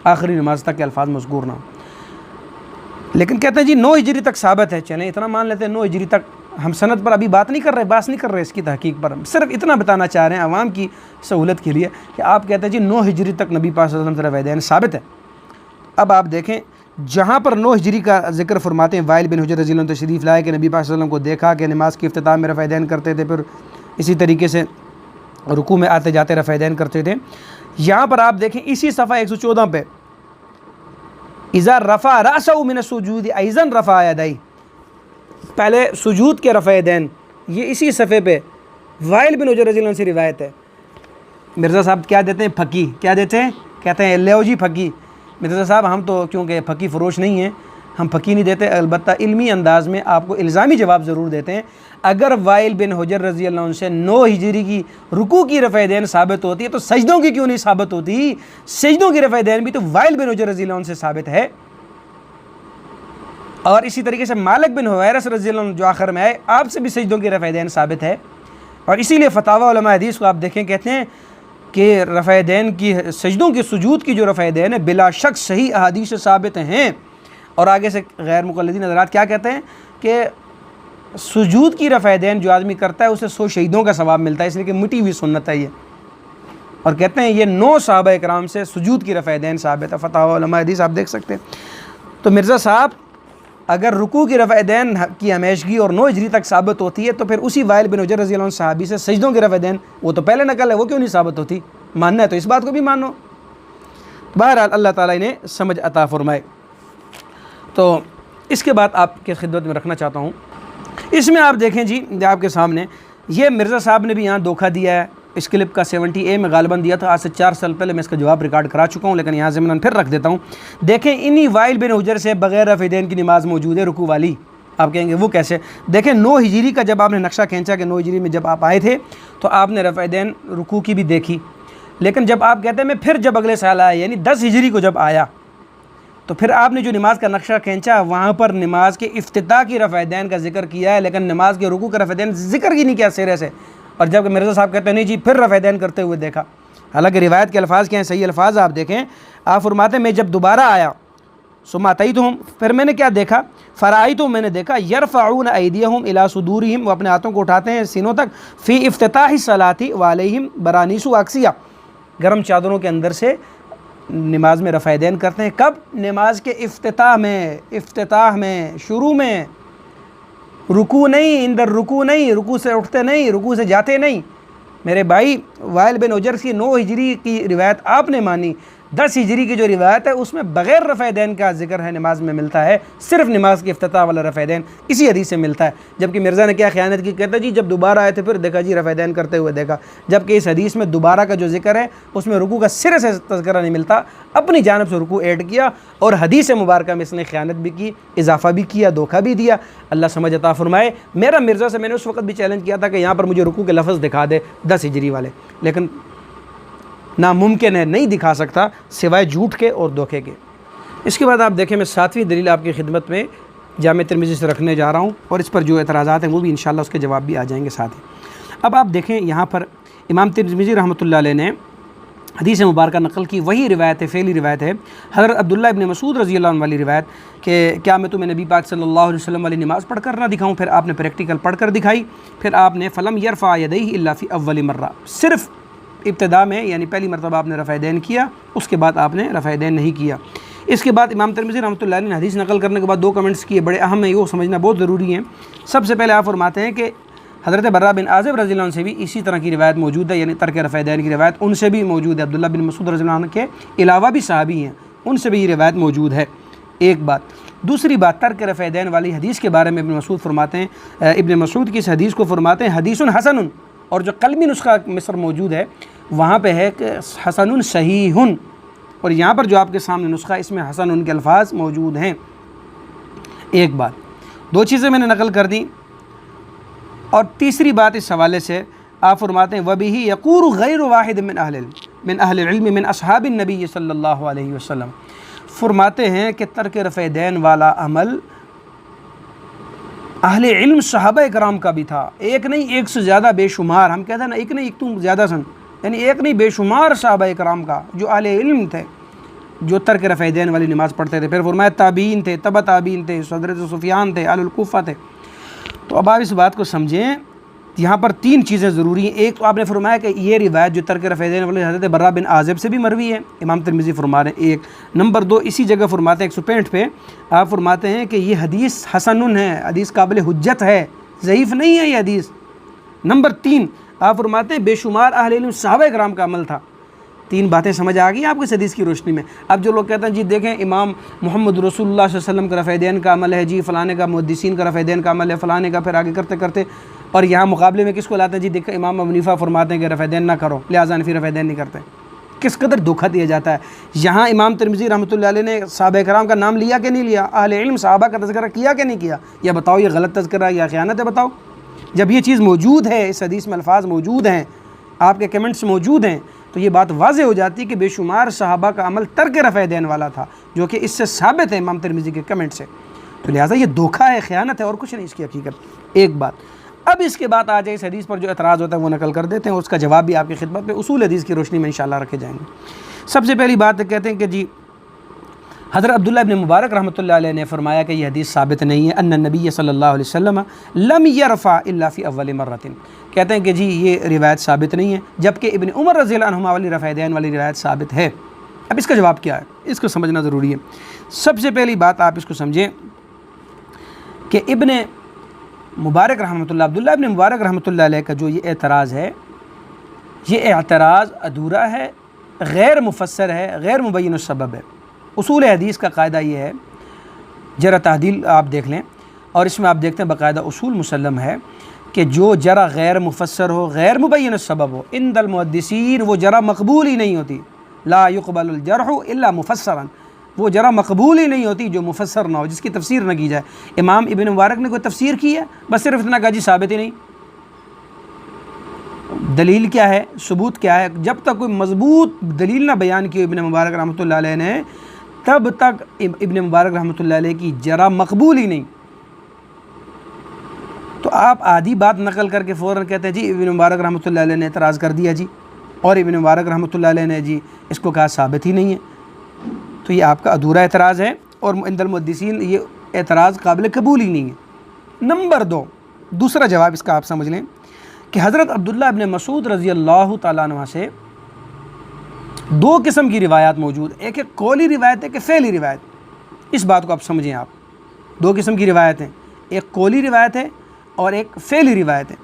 आखिरी नमाज तक के अल्फाज मज़कूर ना हो। लेकिन कहते हैं जी 9 हिजरी तक साबित है। चलें इतना मान लेते हैं 9 हिजरी तक, हम सनद पर अभी बात नहीं कर रहे, बात नहीं कर रहे इसकी तहकीक पर, हम सिर्फ इतना बताना चाह रहे हैं आवाम की सहूलत के लिए कि आप कहते हैं जी 9 हिजरी तक नबी पाक सल्लल्लाहु अलैहि वसल्लम से रफ़ा-ए-दैन साबित है। अब आप देखें जहाँ पर 9 हिजरी का जिक्र फरमाते हैं, वाइल बिन हुजर रज़ियल्लाहु अन्हु तशरीफ़ लाए कि नबी पाक सल्लल्लाहु अलैहि वसल्लम को देखा कि नमाज़ के इफ्तिताह में रफ़ा-ए-दैन करते थे, फिर इसी तरीके से रुकू में आते जाते रफ़ा-ए-दैन करते थे। यहाँ पर आप देखें इसी सफ़ा 114 पे, इज़ा रफ़ा रअसहु मिन अस्सुजूद अइज़न रफ़ा यदैहि, पहले सुजूद के रफ़ा-ए-दैन, ये इसी सफ़े पे वाइल बिन हुजर रज़ियल्लाहु अन्हु से रिवायत है। मिर्ज़ा साहब क्या देते हैं? फ़की। क्या देते हैं? कहते हैं ले जी फ़की। मिर्ज़ा साहब हम तो क्योंकि फ़की फ़रोश नहीं हैं, हम फ़की नहीं देते, अलबत्ता इल्मी अंदाज़ में आपको इल्ज़ामी जवाब ज़रूर देते हैं। अगर वाइल बिन हुजर रज़ियल्लाहु अन्हु से 9 हिजरी की रुकू की रफ़ा-ए-दैन साबित होती है तो सजदों की क्यों नहीं साबित होती? सजदों की रफ़ा-ए-दैन भी तो वाइल बिन हुजर रज़ियल्लाहु अन्हु से साबित है। और इसी तरीके से मालिक बिन हुवैरस रज़ियल्लाहु अन्हु जो आखिर में आए, आपसे भी सजदों की रफ़ा-ए-दैन साबित है। और इसीलिए फ़तावा उलमा हदीस को आप देखें, कहते हैं कि रफ़ा-ए-दैन की, सजदों की सुजूद की जो रफ़ा-ए-दैन है बिला शक सही अहादीस से साबित हैं। और आगे से गैर मुक़ल्लिदीन हज़रात क्या कहते हैं कि सुजूद की रफ़ा-ए-दैन जो आदमी करता है उसे 100 शहीदों का सवाब मिलता है, इसलिए कि मिटी हुई सुन्नत है ये। और कहते हैं ये 9 सहाबा इकराम से सुजूद की रफ़ा-ए-दैन साबित है। फ़तावा उलमा हदीस आप देख सकते हैं। तो मिर्ज़ा साहब अगर रुकू की रफ़ा-ए-दैन की हमेशगी और 9 हिजरी तक साबित होती है तो फिर उसी वाइल बिन हुजर रज़ियल्लाहु अन्हु सहाबी से सजदों की रफ़ा-ए-दैन, वो तो पहले नकल है, वो क्यों नहीं साबित होती? मानना है तो इस बात को भी मानो। बहरहाल अल्लाह ताला इन्हें समझ अता फ़रमाए। तो इसके बाद आपके खिदमत में रखना चाहता हूँ, इसमें आप देखें जी आपके सामने, ये मिर्ज़ा साहब ने भी यहाँ धोखा दिया है। इस क्लिप का 70A में गालिबन दिया था, आज से 4 साल पहले मैं इसका जवाब रिकॉर्ड करा चुका हूँ, लेकिन यहाँ से मैं फिर रख देता हूँ। देखें इन्हीं वाइल बिन हुजर से बग़ैर रफ़ा-ए-दैन की नमाज़ मौजूद है रुकू वाली। आप कहेंगे वो कैसे? देखें 9 हिजरी का जब आपने नक्शा खींचा कि 9 हिजरी में जब आप आए थे तो आपने रफ़ा-ए-दैन रुकू की भी देखी, लेकिन जब आप कहते हैं मैं फिर जब अगले साल आया यानी 10 हिजरी को जब आया तो फिर आपने जो नमाज का नक्शा खींचा वहाँ पर नमाज के इफ्तिताह की रफ़ा-ए-दैन का जिक्र किया है, लेकिन नमाज के रुकू का रफ़ा-ए-दैन जिक्र ही नहीं किया सिरे से। और जब मिर्ज़ा साहब कहते हैं नहीं जी फिर रफ़ा-ए-दैन करते हुए देखा, हालांकि रिवायत के अल्फाज क्या हैं, सही अल्फाज आप देखें। आप फरमाते हैं मैं जब दोबारा आया सुमातई तो हम, फिर मैंने क्या देखा? फ़राई तो मैंने देखा यरफ़ऊन अयदियहुम इला सुदूरिहिम, वो अपने हाथों को उठाते हैं सीनों तक, फ़ी इफ्तिताहि सलाती व अलैहिम बरानीसु अक्सिया, गर्म चादरों के अंदर से नमाज में रफ़ा-ए-दैन करते हैं। कब? नमाज के इफ्तिताह में शुरू में, रुकू नहीं, इंदर रुकू नहीं, रुकू से उठते नहीं, रुकू से जाते नहीं। मेरे भाई वाइल बिन हुजर की 9 हिजरी की रिवायत आपने मानी, 10 हिजरी की जो रिवायत है उसमें बग़ैर रफ़ा-ए-दैन का जिक्र है, नमाज में मिलता है, सिर्फ नमाज के इफ्तिताह वाला रफ़ा-ए-दैन इसी हदीस से मिलता है। जबकि मिर्ज़ा ने क्या ख़यानत की? कहता जी जब दोबारा आए थे फिर देखा जी रफ़ा-ए-दैन करते हुए देखा, जबकि इस हदीस में दोबारा का जो जिक्र है उसमें रुकू का सिरे से तज़किरा नहीं मिलता। अपनी जानिब से रुकू ऐड किया और हदीस मुबारक में इसने ख़यानत भी की, इजाफ़ा भी किया, धोखा भी दिया। अल्लाह समझ अता फ़रमाए। मेरा मिर्ज़ा से मैंने उस वक्त भी चैलेंज किया था कि यहाँ पर मुझे रुकू के लफ्ज़ दिखा दे 10 हिजरी वाले, लेकिन नामुमकिन है, नहीं दिखा सकता सिवाय झूठ के और धोखे के। इसके बाद आप देखें मैं 7वीं दलील आपकी खिदमत में जामे तिरमिज़ी से रखने जा रहा हूँ और इस पर जो एतराज़ात हैं वो भी इंशाअल्लाह उसके जवाब भी आ जाएंगे साथ ही। अब आप देखें यहाँ पर इमाम तिरमिज़ी रहमतुल्लाह अलैह ने हदीस मुबारक नकल की, वही रिवायत है, फ़ेली रिवायत है, हज़रत अब्दुल्लाह इब्न मसूद रज़ियल्लाहु अन्हु वाली रिवायत कि क्या मैं तुम्हें नबी पाक सल्लल्लाहु अलैहि वसल्लम वाली नमाज़ पढ़ कर ना दिखाऊँ? फिर आपने प्रैक्टिकल पढ़ कर दिखाई। फिर आपने फ़लम यरफ़ा यदैहि इल्ला फ़ी अव्वल मर्रा, सिर्फ़ इब्तिदा में यानी पहली मरतबा आपने रफ़ा-ए-दैन किया, उसके बाद आपने रफ़ा-ए-दैन नहीं किया। इसके बाद इमाम तिरमिज़ी रहमतुल्लाह अलैह ने हदीस नकल करने के बाद 2 कमेंट्स किए, बड़े अहम है, वो समझना बहुत ज़रूरी है। सबसे पहले आप फरमाते हैं कि हज़रत बर्रा बिन आज़िब रज़ियल्लाहु अन्हु से भी इसी तरह की रिवायत मौजूद है, यानी तर्क रफ़ा-ए-दैन की रिवायत उनसे भी मौजूद है। अब्दुल्लाह बिन मसूद रज़ियल्लाहु अन्हु के अलावा भी सहाबी हैं, उनसे भी ये रिवायत मौजूद है। एक बात। दूसरी बात, तर्क रफ़ा-ए-दैन वाली हदीस के बारे में इब्न मसूद फरमाते हैं, इब्न मसूद की इस हदीस को फरमाते हैं हदीसुन हसनुन, और जो कलमी नुस्खा मिस्र मौजूद है वहाँ पे है कि हसनुन सहीहुन, और यहाँ पर जो आपके सामने नुस्खा इसमें हसनुन के अल्फाज मौजूद हैं। एक बात। 2 चीज़ें मैंने नकल कर दी। और तीसरी बात इस हवाले से आप फरमाते हैं वबिही यक़ूलु गैरु वाहिद मिन अहलिल इल्म मिन अस्हाबिन नबी सल्लल्लाहु अलैहि वसल्लम, फरमाते हैं कि तर्क रफ़ा-ए-दैन वाला अमल अहले इल्म सहाबा इकराम का भी था। एक नहीं, एक से ज़्यादा, बेशुमार। हम कहते हैं ना एक नहीं एक तुम ज़्यादा सन, यानी एक नहीं बेशुमार सहाबा इकराम का जो अहले इल्म थे जो तर्क रफ़ैदैन वाली नमाज़ पढ़ते थे। फिर फरमाया ताबीन थे, तबा ताबीन थे, हज़रत सुफियान थे, अहलुल कूफ़ा थे। तो अब आप इस बात को समझें, यहाँ पर तीन चीज़ें ज़रूरी हैं। एक तो आपने फरमाया कि ये रिवायत जो तर्क रफ़ैदैन वाली हज़रत बर्रा बिन आज़िब से भी मरवी है, इमाम तिरमिज़ी फरमा रहे हैं। एक नंबर दो, इसी जगह फरमाते हैं 165 पे आप फरमाते हैं कि ये हदीस हसनुन है, हदीस काबिल हुज्जत है, ज़ईफ़ नहीं है ये हदीस। नंबर तीन, आप फरमाते हैं बेशुमार अहले इल्म सहाबा किराम का अमल था। तीन बातें समझ आ गई आपको इस हदीस की रोशनी में। अब जो लोग कहते हैं जी देखें इमाम मोहम्मद रसूलुल्लाह सल्लल्लाहु अलैहि वसल्लम का रफ़ैदैन का अमल है, जी फ़लाने का मुहद्दिसीन का रफ़ैदैन का अमल है, फ़लाने का, फिर आगे करते करते और यहाँ मुकाबले में किसको लाते हैं जी देखो इमाम अबू हनीफा फरमाते हैं कि रफ़ैदैन ना करो, लिहाजा फिर रफ़ैदैन नहीं करते। किस कदर धोखा दिया जाता है। यहाँ इमाम तिरमिज़ी रहमतुल्लाह अलैह ने सहाबा किराम का नाम लिया कि नहीं लिया, अहले इल्म सहाबा का तज़किरा किया कि नहीं किया, या बताओ ये गलत तज़किरा या ख़यानत है, बताओ। जब ये चीज़ मौजूद है, इस हदीस में अल्फाज मौजूद हैं, आपके कमेंट्स मौजूद हैं, तो ये बात वाज़े हो जाती है कि बेशुमार सहाबा का अमल तर्क रफ़ैदैन वाला था, जो कि इससे साबित है इमाम तिरमिज़ी के कमेंट से। तो लिहाजा ये धोखा है, ख़यानत है और कुछ नहीं इसकी हकीकत। एक बात। अब इसके बाद आ जाए इस हदीस पर जो एतराज़ होता है वो नकल कर देते हैं, उसका जवाब भी आपकी खिदमत में उसूल हदीस की रोशनी में इंशाअल्लाह रखे जाएंगे। सबसे पहली बात कहते हैं कि जी हज़रत अब्दुल्लाह इब्न मुबारक रहमतुल्लाह अलैह ने फरमाया कि यह हदीस साबित नहीं है, अन्ना नबी सल्लल्लाहु अलैहि वसल्लम लम यरफ़ा इल्ला फ़ी अव्वल मर्रतिन। कहते हैं कि जी ये रिवायत साबित नहीं है, जबकि इब्न उमर रज़ियल्लाहु अन्हुमा वाली रफ़ैदैन वाली रिवायत साबित है। अब इसका जवाब क्या है, इसको समझना ज़रूरी है। सबसे पहली बात आप इसको समझें कि इब्न मुबारक रहमतुल्लाह अब्दुल्लाह इब्न मुबारक रहमतुल्लाह अलैह का जो ये एतराज़ है, ये एतराज़ अधूरा है, गैर मुफस्सर है, गैर मुबय्यन सबब है। उसूल हदीस का कायदा ये है, जरा तादील आप देख लें और इसमें आप देखते हैं बाकायदा उसूल मुसल्लम है कि जो जरा गैर मुफस्सर हो, गैर मुबय्यन सबब हो, इंदल मुहद्दिसीन वो जरा मकबूल ही नहीं होती। ला युक़बलुल जरहु इल्ला मुफस्सरन, वो जरा मकबूल ही नहीं होती जो मुफस्सर ना हो, जिसकी तफसीर न की जाए। इमाम इब्न मुबारक ने कोई तफसीर की है, बस सिर्फ इतना कहा जी साबित ही नहीं। दलील क्या है, सबूत क्या है, जब तक कोई मजबूत दलील ना बयान की इब्न मुबारक रहमतुल्लाह अलैह ने, तब तक इब्न मुबारक रहमतुल्लाह अलैह की जरा मकबूल ही नहीं। तो आप आधी बात नकल करके फ़ौरन कहते हैं जी इब्न मुबारक रहमतुल्लाह अलैह ने एतराज़ कर दिया जी, और इब्न मुबारक रहमतुल्लाह अलैह ने जी इसको कहा साबित ही नहीं है। तो ये आपका अधूरा एतराज़ है और इंदल मुहद्दिसीन ये एतराज़ काबिल कबूल ही नहीं है। नंबर दो, दूसरा जवाब इसका आप समझ लें कि हज़रत अब्दुल्लाह इब्न मसूद रज़ी अल्लाह ताला अन्हु से दो किस्म की रिवायात मौजूद, एक है कौली रिवायत है कि फ़ेली रिवायत। इस बात को आप समझें, आप दो किस्म की रिवायत हैं, एक कौली रिवायत है और एक फ़ेली रिवायत है।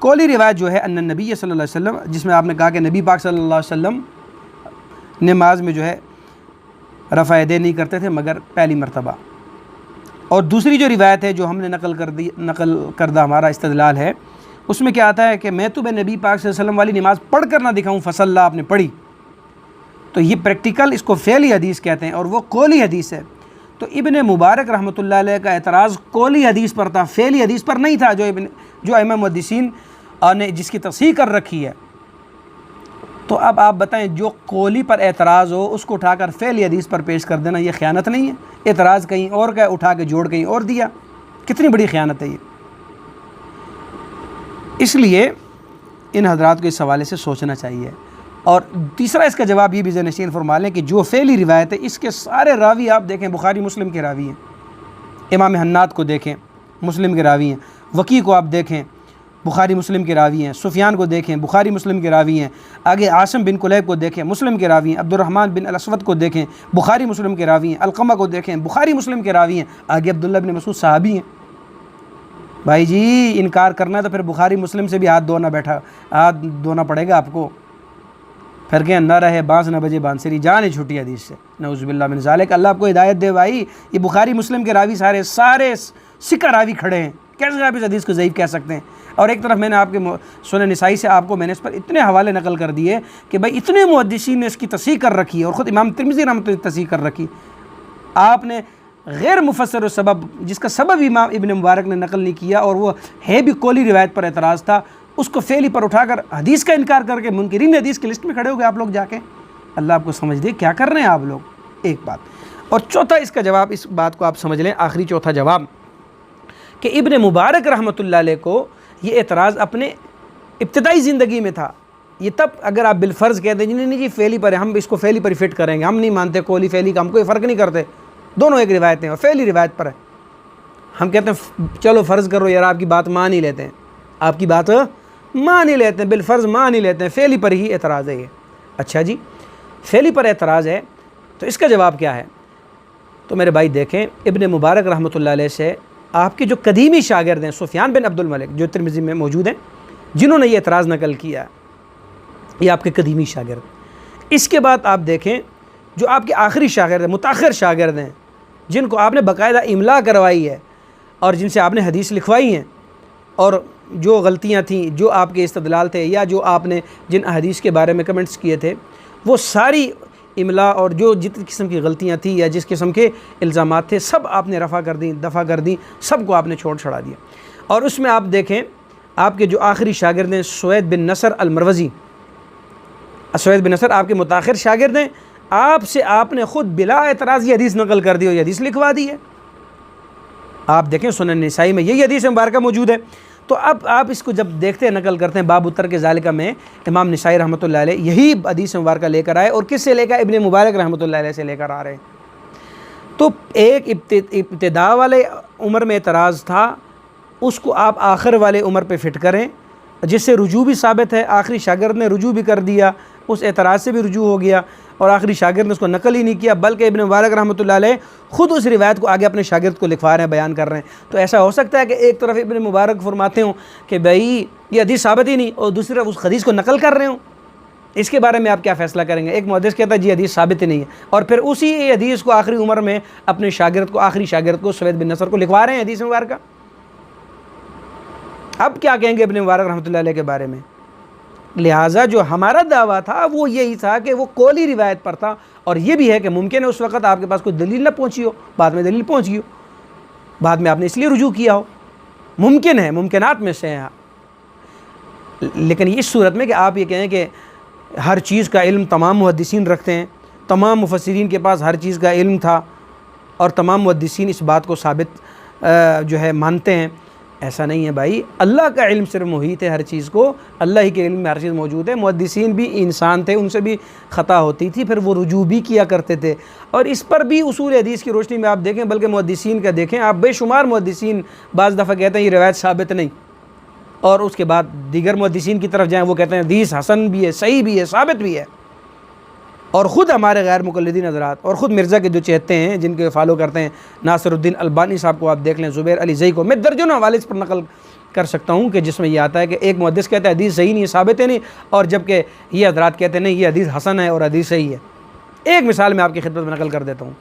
कौली रिवायत जो है अन्ना नबी सल्लल्लाहु अलैहि वसल्लम, जिसमें आपने कहा कि नबी पाक सल्लल्लाहु अलैहि वसल्लम नमाज में जो है रफ़ा यदैन नहीं करते थे मगर पहली मरतबा। और दूसरी जो रिवायत है जो हमने नकल करदा हमारा इस्तदलाल है, उसमें क्या आता है कि मैं तुम्हें नबी पाक सल्लल्लाहु अलैहि वसल्लम वाली नमाज़ पढ़ कर ना दिखाऊँ, फसल्ला आपने पढ़ी। तो ये प्रैक्टिकल, इसको फ़ेली हदीस कहते हैं और वो कौली हदीस है। तो इब्न मुबारक रहमतुल्लाह अलैह का एतराज़ कौली हदीस पर था, फ़ेली हदीस पर नहीं था, जो इमाम मुहद्दिसीन ने जिसकी तस्हीह कर रखी है। तो अब आप बताएं, जो कौली पर एतराज़ हो उसको उठाकर फ़ेली हदीस पर पेश कर देना ये ख़यानत नहीं है? एतराज़ कहीं और का उठा के जोड़ कहीं और दिया, कितनी बड़ी ख़यानत है ये। इसलिए इन हज़रात को इस हवाले से सोचना चाहिए। और तीसरा इसका जवाब ये भी ज़हन फरमा लें कि जो फ़ेली रिवायत है इसके सारे रावी आप देखें बुखारी मुस्लिम के रावी हैं। इमाम हन्नाद को देखें, मुस्लिम के रावी हैं। वकी को आप देखें, बुखारी मुस्लिम के रावी हैं। सुफियान को देखें, बुखारी मुस्लिम के रावी हैं। आगे आसिम बिन कुलैब को देखें, मुस्लिम के रावी हैं। अब्दुर्रहमान बिन अल-अस्वद को देखें, बुखारी मुस्लिम के रावी हैं। अलक़मा को देखें, बुखारी मुस्लिम के रावी हैं। आगे अब्दुल्लाह बिन मसूद सहाबी हैं। भाई जी इनकार करना है तो फिर बुखारी मुस्लिम से भी हाथ धोना पड़ेगा आपको। फिर क्या न रहे बांस न बजे बांसुरी, जान ही छुट्टी हदीस से, नऊज़ुबिल्लाह मिन ज़ालिक। अल्लाह आपको हिदायत दे भाई। ये बुखारी मुस्लिम के रावी सारे सिक्का रावी खड़े हैं, कैसे आप इस हदीस को ज़ईफ़ कह सकते हैं? और एक तरफ मैंने आपके सुनन निसाई से आपको मैंने इस पर इतने हवाले नकल कर दिए कि भाई इतने मुहद्दिसीन ने इसकी तस्हीह कर रखी है और ख़ुद इमाम तिरमिज़ी रहमतुल्लाह तस्हीह कर रखी। आपने गैर मुफस्सर सबब, जिसका सबब इमाम इब्न मुबारक ने नकल नहीं किया और वो है भी कौली रिवायत पर एतराज़ था, उसको फ़ेली पर उठाकर हदीस का इनकार करके मुनकिरीन हदीस की लिस्ट में खड़े हो गए आप लोग जाके। अल्लाह आपको समझ दे क्या कर रहे हैं आप लोग, एक बात। और चौथा इसका जवाब, इस बात को आप समझ लें, आखिरी चौथा जवाब कि इब्न मुबारक रहमतुल्लाह अलैह को ये एतराज़ अपने इब्तिदाई ज़िंदगी में था, ये तब अगर आप बिलफ़र्ज़ कहते हैं नहीं जी फ़ेली पर है, हम इसको फ़ेली पर फिट करेंगे, हम नहीं मानते कौली फ़ेली का, हम कोई फ़र्क नहीं करते, दोनों एक रिवायतें हैं और फ़ेली रिवायत पर है। हम कहते हैं चलो फ़र्ज़ करो यार, आपकी बात मान ही लेते हैं, आपकी बात मान ही लेते हैं, बिलफ़र्ज़ मान ही लेते हैं, फ़ेली पर ही एतराज़ है ये। अच्छा जी, फ़ेली पर एतराज़ है तो इसका जवाब क्या है? तो मेरे भाई देखें, इब्न मुबारक रहमतुल्लाह अलैह से आपके जो कदीमी शागिर्द हैं सुफ़ियान बिन अब्दुल मलिक, जो तिरमिज़ी में मौजूद हैं, जिन्होंने ये एतराज़ नकल किया, ये आपके कदीमी शागिर्द। इसके बाद आप देखें जो आपके आखिरी शागिर्द हैं, मुताख़िर शागिर्द हैं, जिनको आपने बाकायदा इमला करवाई है और जिनसे आपने हदीस लिखवाई हैं, और जो गलतियाँ थीं, जो आपके इस्तदलाल थे, या जो आपने जिन हदीस के बारे में कमेंट्स किए थे, वो सारी इमला और जो जिस किस्म की गलतियाँ थी या जिस किस्म के इल्ज़ामात थे, सब आपने रफ़ा कर दी, दफ़ा कर दी, सब को आपने छोड़ छड़ा दिया। और उसमें आप देखें आपके जो आखिरी शागिर्द हैं सुवैद बिन नसर अल-मरवज़ी, सुवैद बिन नसर आपके मुताख़िर शागिर्द हैं, आपसे आपने ख़ुद बिला एतराज़ ये हदीस नकल कर दी और ये हदीस लिखवा दी है। आप देखें सुनन निसाई में यही हदीस मुबारक मौजूद है। तो अब आप इसको जब देखते हैं, नकल करते हैं, बाब उत्तर के ज़ालिका में इमाम निसाई रहमतुल्लाह अलैह यही हदीस मुबारक लेकर आए, और किससे लेकर? इब्न मुबारक रहमतुल्लाह अलैह से लेकर आ रहे हैं। तो एक इब्तिदा वाले उम्र में एतराज़ था, उसको आप आखिर वाले उम्र पे फिट करें, जिससे रुजू भी साबित है, आखिरी शागिर्द ने रुजू भी कर दिया, उस एतराज़ से भी रुजू हो गया, और आखिरी शागिर्द ने उसको नकल ही नहीं किया, बल्कि इब्न मुबारक रहमतुल्लाह अलैह ख़ुद उस रिवायत को आगे अपने शागिर्द को लिखवा रहे हैं, बयान कर रहे हैं। तो ऐसा हो सकता है कि एक तरफ इब्न मुबारक फरमाते हों कि भाई ये हदीस साबित ही नहीं, और दूसरी तरफ उस हदीस को नकल कर रहे हों। इसके बारे में आप क्या फ़ैसला करेंगे? एक मुहद्दिस कहता है जी हदीस साबित ही नहीं है, और फिर उसी हदीस को आखिरी उम्र में अपने शागिर्द को, आखिरी शागिर्द को, सुवैद बिन नसर को लिखवा रहे हैं हदीस मुबारक। अब क्या कहेंगे इब्न मुबारक रहमतुल्लाह अलैह के बारे में? लिहाजा जो हमारा दावा था वो यही था कि वो कौली रिवायत पर था, और ये भी है कि मुमकिन है उस वक़्त आपके पास कोई दलील न पहुँची हो, बाद में दलील पहुँच गई हो, बाद में आपने इसलिए रुजू किया हो, मुमकिन है, मुमकिनात में से है। लेकिन इस सूरत में कि आप ये कहें कि हर चीज़ का इल्म तमाम मुहद्दिसीन रखते हैं, तमाम मुफस्सिरीन के पास हर चीज़ का इल्म था, और तमाम मुहद्दिसीन इस बात को साबित जो है मानते हैं, ऐसा नहीं है भाई। अल्लाह का इल्म सिर्फ मुहीत है हर चीज़ को, अल्लाह ही के इल्म में हर चीज़ मौजूद है। मुहद्दिसीन भी इंसान थे, उनसे भी ख़ता होती थी, फिर वो रुजू भी किया करते थे, और इस पर भी उसूल हदीस की रोशनी में आप देखें, बल्कि मुहद्दिसीन का देखें आप, बेशुमार मुहद्दिसीन बाज़ दफ़ा कहते हैं ये रिवायत साबित नहीं, और उसके बाद दीगर मुहद्दिसीन की तरफ जाएँ वो कहते हैं हदीस हसन भी है, सही भी है, साबित भी है। और ख़ुद हमारे गैर मुक़ल्लिदीन हज़रात और ख़ुद मिर्ज़ा के जो चहते हैं, जिनके फॉलो करते हैं, नासिरुद्दीन अलबानी साहब को आप देख लें, ज़ुबैर अली ज़ई को, मैं दर्जनों हवाले इस पर नकल कर सकता हूँ कि जिसमें यह आता है कि एक मुहद्दिस कहता है हदीस सही नहीं है, साबित है नहीं, और जबकि ये हज़रात कहते हैं नहीं ये हदीस हसन है और हदीस सही है। एक मिसाल मैं आपकी खिदमत में नकल कर देता हूँ।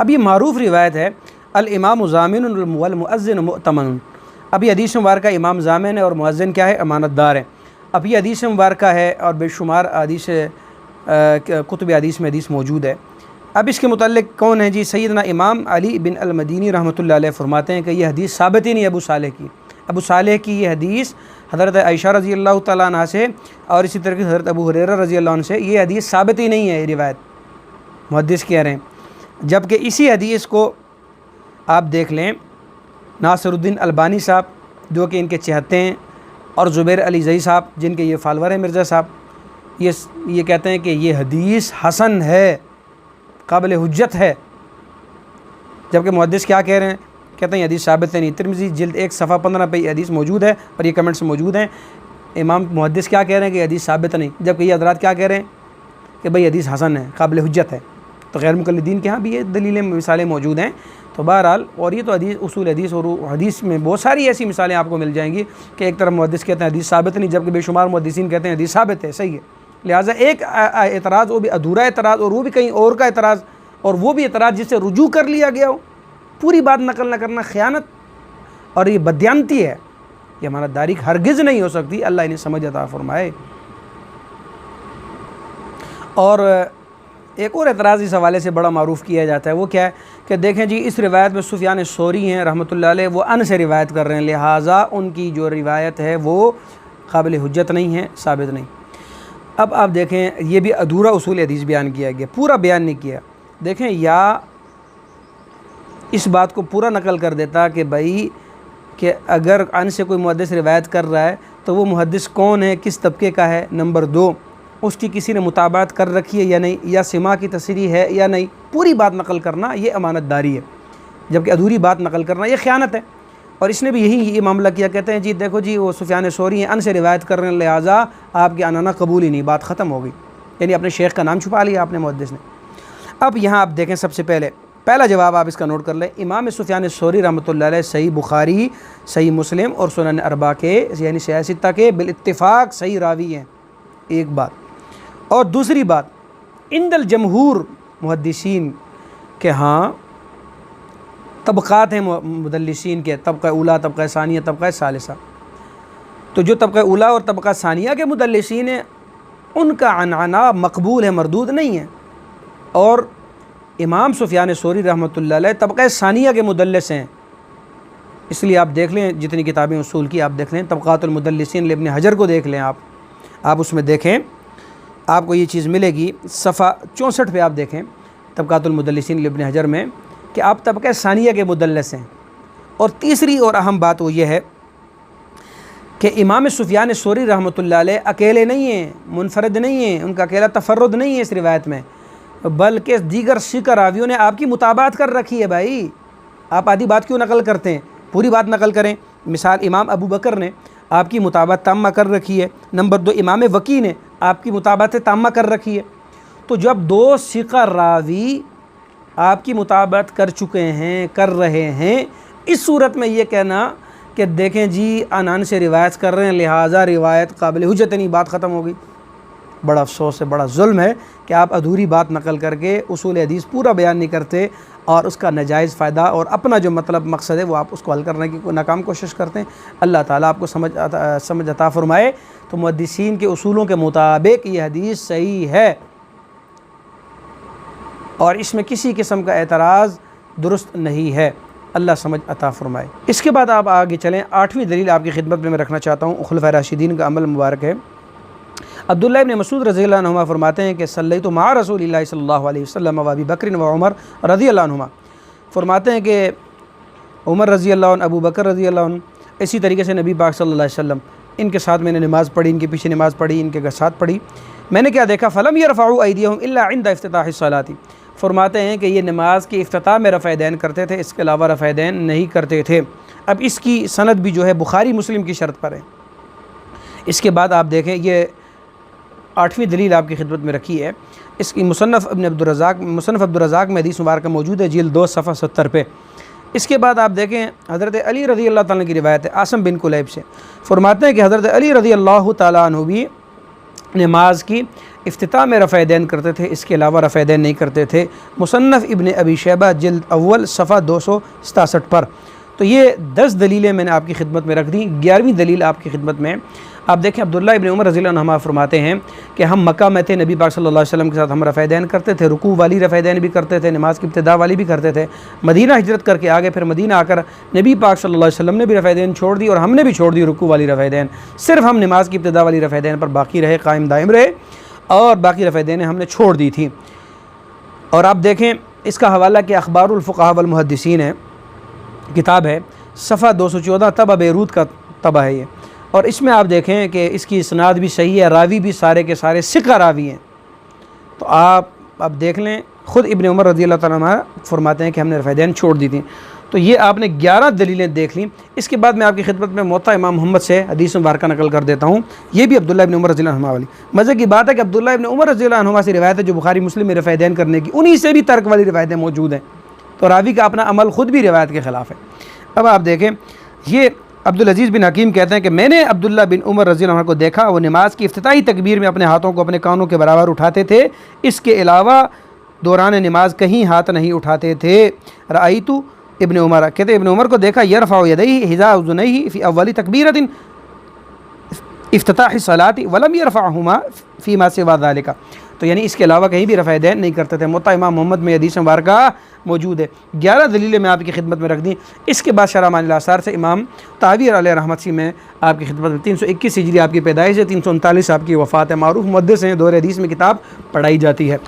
अब ये मारूफ़ रिवायत है, अल इमाम ज़ामिन वल मुअज़्ज़िन मुअतमन। अब ये हदीस मुबारक इमाम ज़ामिन है और मुअज़्ज़िन क्या है? अमानतदार है। अब ये हदीस मुबारक है और बेशुमार हदीस कुतुब हदीस में हदीस मौजूद है। अब इसके मुतल्लिक़ कौन है जी? सैयदना इमाम अली बिन अल मदीनी रहमतुल्लाह अलैह फरमाते हैं कि यह हदीस साबित ही नहीं अबू सालेह की। अबू सालेह की ये हदीस हज़रत आयशा रज़ी अल्लाह तआला अन्हा से और इसी तरह हज़रत अबू हुरैरा रज़ी अल्लाह अन्हु से ये हदीस साबित ही नहीं है, ये रिवायत मुहद्दिस कह रहे हैं। जबकि इसी हदीस को आप देख लें, नासिरुद्दीन अलबानी साहब जो कि इनके चहते हैं, और ज़ुबैर अली ज़ई साहब जिनके ये फॉलोअर हैं मिर्ज़ा साहब, ये कहते हैं कि ये हदीस हसन है, काबिल हुज्जत है। जबकि मुहद्दिस क्या कह रहे हैं? कहते हैं हदीस साबित है नहीं। तिरमिज़ी जिल्द 1 सफ़ा 15 पे हदीस मौजूद है और ये कमेंट्स मौजूद हैं। इमाम मुहद्दिस क्या कह रहे हैं कि हदीस साबित नहीं, जबकि ये हज़रात क्या कह रहे हैं कि भाई हदीस हसन है, काबिल हुज्जत है। तो गैर मुक़ल्लिदीन के यहाँ भी ये दलीलें मिसालें मौजूद हैं। तो बहरहाल, और ये तो हदीस उसूल हदीस और हदीस में बहुत सारी ऐसी मिसालें आपको मिल जाएंगी कि एक तरफ मुहद्दिस कहते हैं हदीस साबित नहीं, जबकि बेशुमार मुहद्दिसीन कहते हैं हदीस साबित है, सही है। लिहाजा एक एतराज़, वो भी अधूरा एतराज़, और वो भी कहीं और का एतराज़, और वो भी एतराज़ जिससे रुजू कर लिया गया हो, पूरी बात नकल न करना ख़यानत और ये बदयांती है। ये हमारा दारिक हरगिज़ नहीं हो सकती। अल्लाह इन्हें समझ अता फरमाए। और एक और एतराज़ इस हवाले से बड़ा मारूफ़ किया जाता है, वो क्या है कि देखें जी, इस रिवायत में सुफ़ियान सौरी हैं रहमतुल्लाह अलैह, वो अन से रिवायत कर रहे हैं, लिहाजा उनकी जो रिवायत है वो काबिल हुज्जत नहीं है, साबित नहीं। अब आप देखें, ये भी अधूरा उसूल हदीस बयान किया गया, पूरा बयान नहीं किया। देखें, या इस बात को पूरा नकल कर देता कि भाई कि अगर अन से कोई मुहद्दिस रिवायत कर रहा है तो वो मुहद्दिस कौन है, किस तबके का है। नंबर 2, उसकी किसी ने मुताबात कर रखी है या नहीं, या सिमा की तस्रीह है या नहीं। पूरी बात नकल करना ये अमानतदारी है, जबकि अधूरी बात नकल करना ये ख़यानत है। और इसने भी ये मामला किया। कहते हैं जी देखो जी वो सुफियान सौरी हैं, अन से रिवायत कर रहे हैं, लिहाजा आपके अनाना कबूल ही नहीं, बात ख़त्म हो गई। यानी अपने शेख का नाम छुपा लिया आपने मुहद्दिस ने। अब यहाँ आप देखें, सबसे पहला जवाब आप इसका नोट कर लें। इमाम सुफियान सौरी रहमतुल्लाह अलैह सही बुखारी, सही मुस्लिम और सुनन अरबा के यानी सियासता के बिल इत्तिफाक सही रावी हैं, एक बात। और दूसरी बात, इंदल जमहूर मुहद्दिसीन के हाँ तबक़ात हैं मुदल्लिसीन के, तबक़ा उला, तबक़ा सानिया, तबक़ा सालिसा। तो जो तबक़ा उला और तबक़ा सानिया के मुदल्लिसीन हैं उनका अनाना मकबूल है, मरदूद नहीं है। और इमाम सुफियान सौरी रहमतुल्लाह अलैह तबक़ा सानिया के मुदल्लिस हैं। इसलिए आप देख लें, जितनी किताबें उसूल की आप देख लें, तबक़ातुल मुदल्लिसीन इब्न हजर को देख लें आप उसमें देखें, आपको ये चीज़ मिलेगी। सफ़ा 64 पे आप देखें तबक़ातुल मुदल्लिसीन इब्न हजर में कि आप तबक़ा सानिया के मुदल्लिस हैं। और तीसरी और अहम बात वो ये है कि इमाम सुफियान सौरी रहमतुल्लाह अलैह अकेले नहीं हैं, मुनफरद नहीं हैं, उनका अकेला तफर्रुद नहीं है इस रिवायत में, बल्कि दीगर सिका रावियों ने आपकी मुताबात कर रखी है। भाई आप आधी बात क्यों नकल करते हैं, पूरी बात नकल करें। मिसाल इमाम अबू बकर ने आपकी मुताबात ताम्मा कर रखी है। नंबर 2, इमाम वकी ने आपकी मुताबात ताम्मा कर रखी है। तो जब 2 सिका रावी आपकी मुताबात कर चुके हैं, कर रहे हैं, इस सूरत में ये कहना कि देखें जी अनान से रिवायत कर रहे हैं लिहाजा रिवायत काबिल हुज्जत नहीं, बात ख़त्म हो गई। बड़ा अफसोस है, बड़ा जुल्म है कि आप अधूरी बात नकल करके उसूल हदीस पूरा बयान नहीं करते और उसका नाजायज़ फ़ायदा और अपना जो मतलब मकसद है वो आप उसको हल करने की नाकाम कोशिश करते हैं। अल्लाह ताला आपको समझ अता फ़रमाए। तो मुहद्दिसीन के उसूलों के मुताबिक ये हदीस सही है और इसमें किसी किस्म का एतराज़ दुरुस्त नहीं है। अल्लाह समझ अता फ़रमाए। इसके बाद आप आगे चलें। 8वीं दलील आपकी खिदमत में मैं रखना चाहता हूँ, खुलफ़ाए राशिदीन का अमल मुबारक है। अब्दुल्लाह इब्न मसूद रज़ियल्लाहु अन्हुमा फरमाते हैं कि सल्लैतु मअ रसूलिल्लाहि सल्लल्लाहु अलैहि वसल्लम व अबी बकर व उमर रज़ियल्लाहु अन्हुमा। फरमाते हैं कि उमर रज़ियल्लाहु अन्हु, अबू बकर रज़ियल्लाहु अन्हु, इसी तरीके से नबी पाक सल्लल्लाहु अलैहि वसल्लम, इनके साथ मैंने नमाज़ पढ़ी, इनके पीछे नमाज़ पढ़ी, इनके साथ पढ़ी। मैंने क्या देखा, फ़लम यरफ़अू अयदियहुम इल्ला इंद इफ्तिताहिस सलाती। फरमाते हैं कि ये नमाज की इफ्तिताह में रफ़अ दैन करते थे, इसके अलावा रफ़अ दैन नहीं करते थे। अब इसकी सनद भी जो है बुखारी मुस्लिम की शर्त पर है। इसके बाद आप देखें, ये 8वीं दलील आपकी खिदमत में रखी है। इसकी मुसन्नफ़ अब्दुर्रज़ाक़ में हदीस मुबारक मौजूद है, जिल्द 2 सफ़ा 70 पे। इसके बाद आप देखें हज़रत अली रज़ी अल्लाह ताला की रिवायत है आसम बिन कुलैब से। फरमाते हैं कि हज़रत अली रज़ी अल्लाह ताला अन्हु भी नमाज की इफ्तिताह में रफ़अ दैन करते थे, इसके अलावा रफ़अ दैन नहीं करते थे। मुसन्नफ़ इब्न अबी शैबा जिल्द अव्वल सफ़ा 267 पर। तो ये 10 दलीलें मैंने आपकी खिदमत में रख दी। 11वीं दलील आपकी खिदमत में आप देखें, अब्दुल्लाह इब्न उमर रज़ियल्लाहु अन्हुमा फरमाते हैं कि हम मक्का में थे, नबी पाक सल्लल्लाहु अलैहि वसल्लम के साथ हम रफ़अ दैन करते थे, रुकू वाली रफ़अ दैन भी करते थे, नमाज की इब्तिदा वाली भी करते थे। मदीना हिजरत करके आगे, फिर मदीना आकर नबी पाक सल्लल्लाहु अलैहि वसल्लम ने भी रफ़अ दैन छोड़ दी और हमने भी छोड़ दी रुकू वाली रफ़अ दैन। सिर्फ हम नमाज की इब्तिदा वाली रफ़अ दैन पर बाकी रहे, कायम दायम रहे, और बाकी रफ़अ दैन हमने छोड़ दी थी। और आप देखें इसका हवाला कि अखबारुल फ़ुक़हा वल मुहद्दिसीन है, किताब है, सफ़ा 214 तबा बेरूत का तबा है ये। और इसमें आप देखें कि इसकी इसनाद भी सही है, रावी भी सारे के सारे सिका रावी हैं। तो आप अब देख लें, ख़ुद इब्न उमर रज़ियल्लाहु ताला अन्हु फरमाते हैं कि हमने रफ़अ दैन छोड़ दी थी। तो ये आपने 11 दलीलें देख ली। इसके बाद मैं आपकी खिदमत में मुअत्ता इमाम मोहम्मद से हदीस मुबारक नकल कर देता हूँ। ये भी अब्दुल्लाह इब्न उमर रज़ियल्लाहु अन्हुमा वाली। मज़े की बात है कि अब्दुल्लाह इब्न उमर रज़ियल्लाहु अन्हुमा से रिवायत है जो बुखारी मुस्लिम में रफ़अ दैन करने की, उन्हीं से भी तर्क वाली रिवायतें मौजूद हैं। तो रावी का अपना अमल ख़ुद भी रिवायत के ख़िलाफ़ है। अब आप देखें, ये अब्दुल अज़ीज़ बिन हकीम कहते हैं कि मैंने अब्दुल्लाह बिन उमर रज़ियल्लाहु अन्हु को देखा, वो नमाज की इफ्तिताही तकबीर में अपने हाथों को अपने कानों के बराबर उठाते थे, इसके अलावा दौरान नमाज कहीं हाथ नहीं उठाते थे। रअयतु इब्न उमर, कहते इब्न उमर को देखा, यरफ़अउ यदैहि हिज़ा उज़ुनैहि फ़ी अव्वली तकबीरतिन इफ्तिताही सलाती वलम यरफ़अहुमा फ़ीमा सिवा ज़ालिका। तो यानी इसके अलावा कहीं भी रफ़अ दैन नहीं करते थे। मुअत्ता इमाम मोहम्मद में हदीस मुबारक मौजूद है। 11 दलीलें मैं आपकी खिदमत में रख दी। इसके बाद शरह मानिल आसार से इमाम तावी अलैहि रहमत में आपकी खिदमत में 321 हिजरी आपकी पैदाइश है, 339 आपकी वफ़ात है। मारूफ़ मुहद्दिस हैं, दौर हदीस में किताब पढ़ाई जाती है।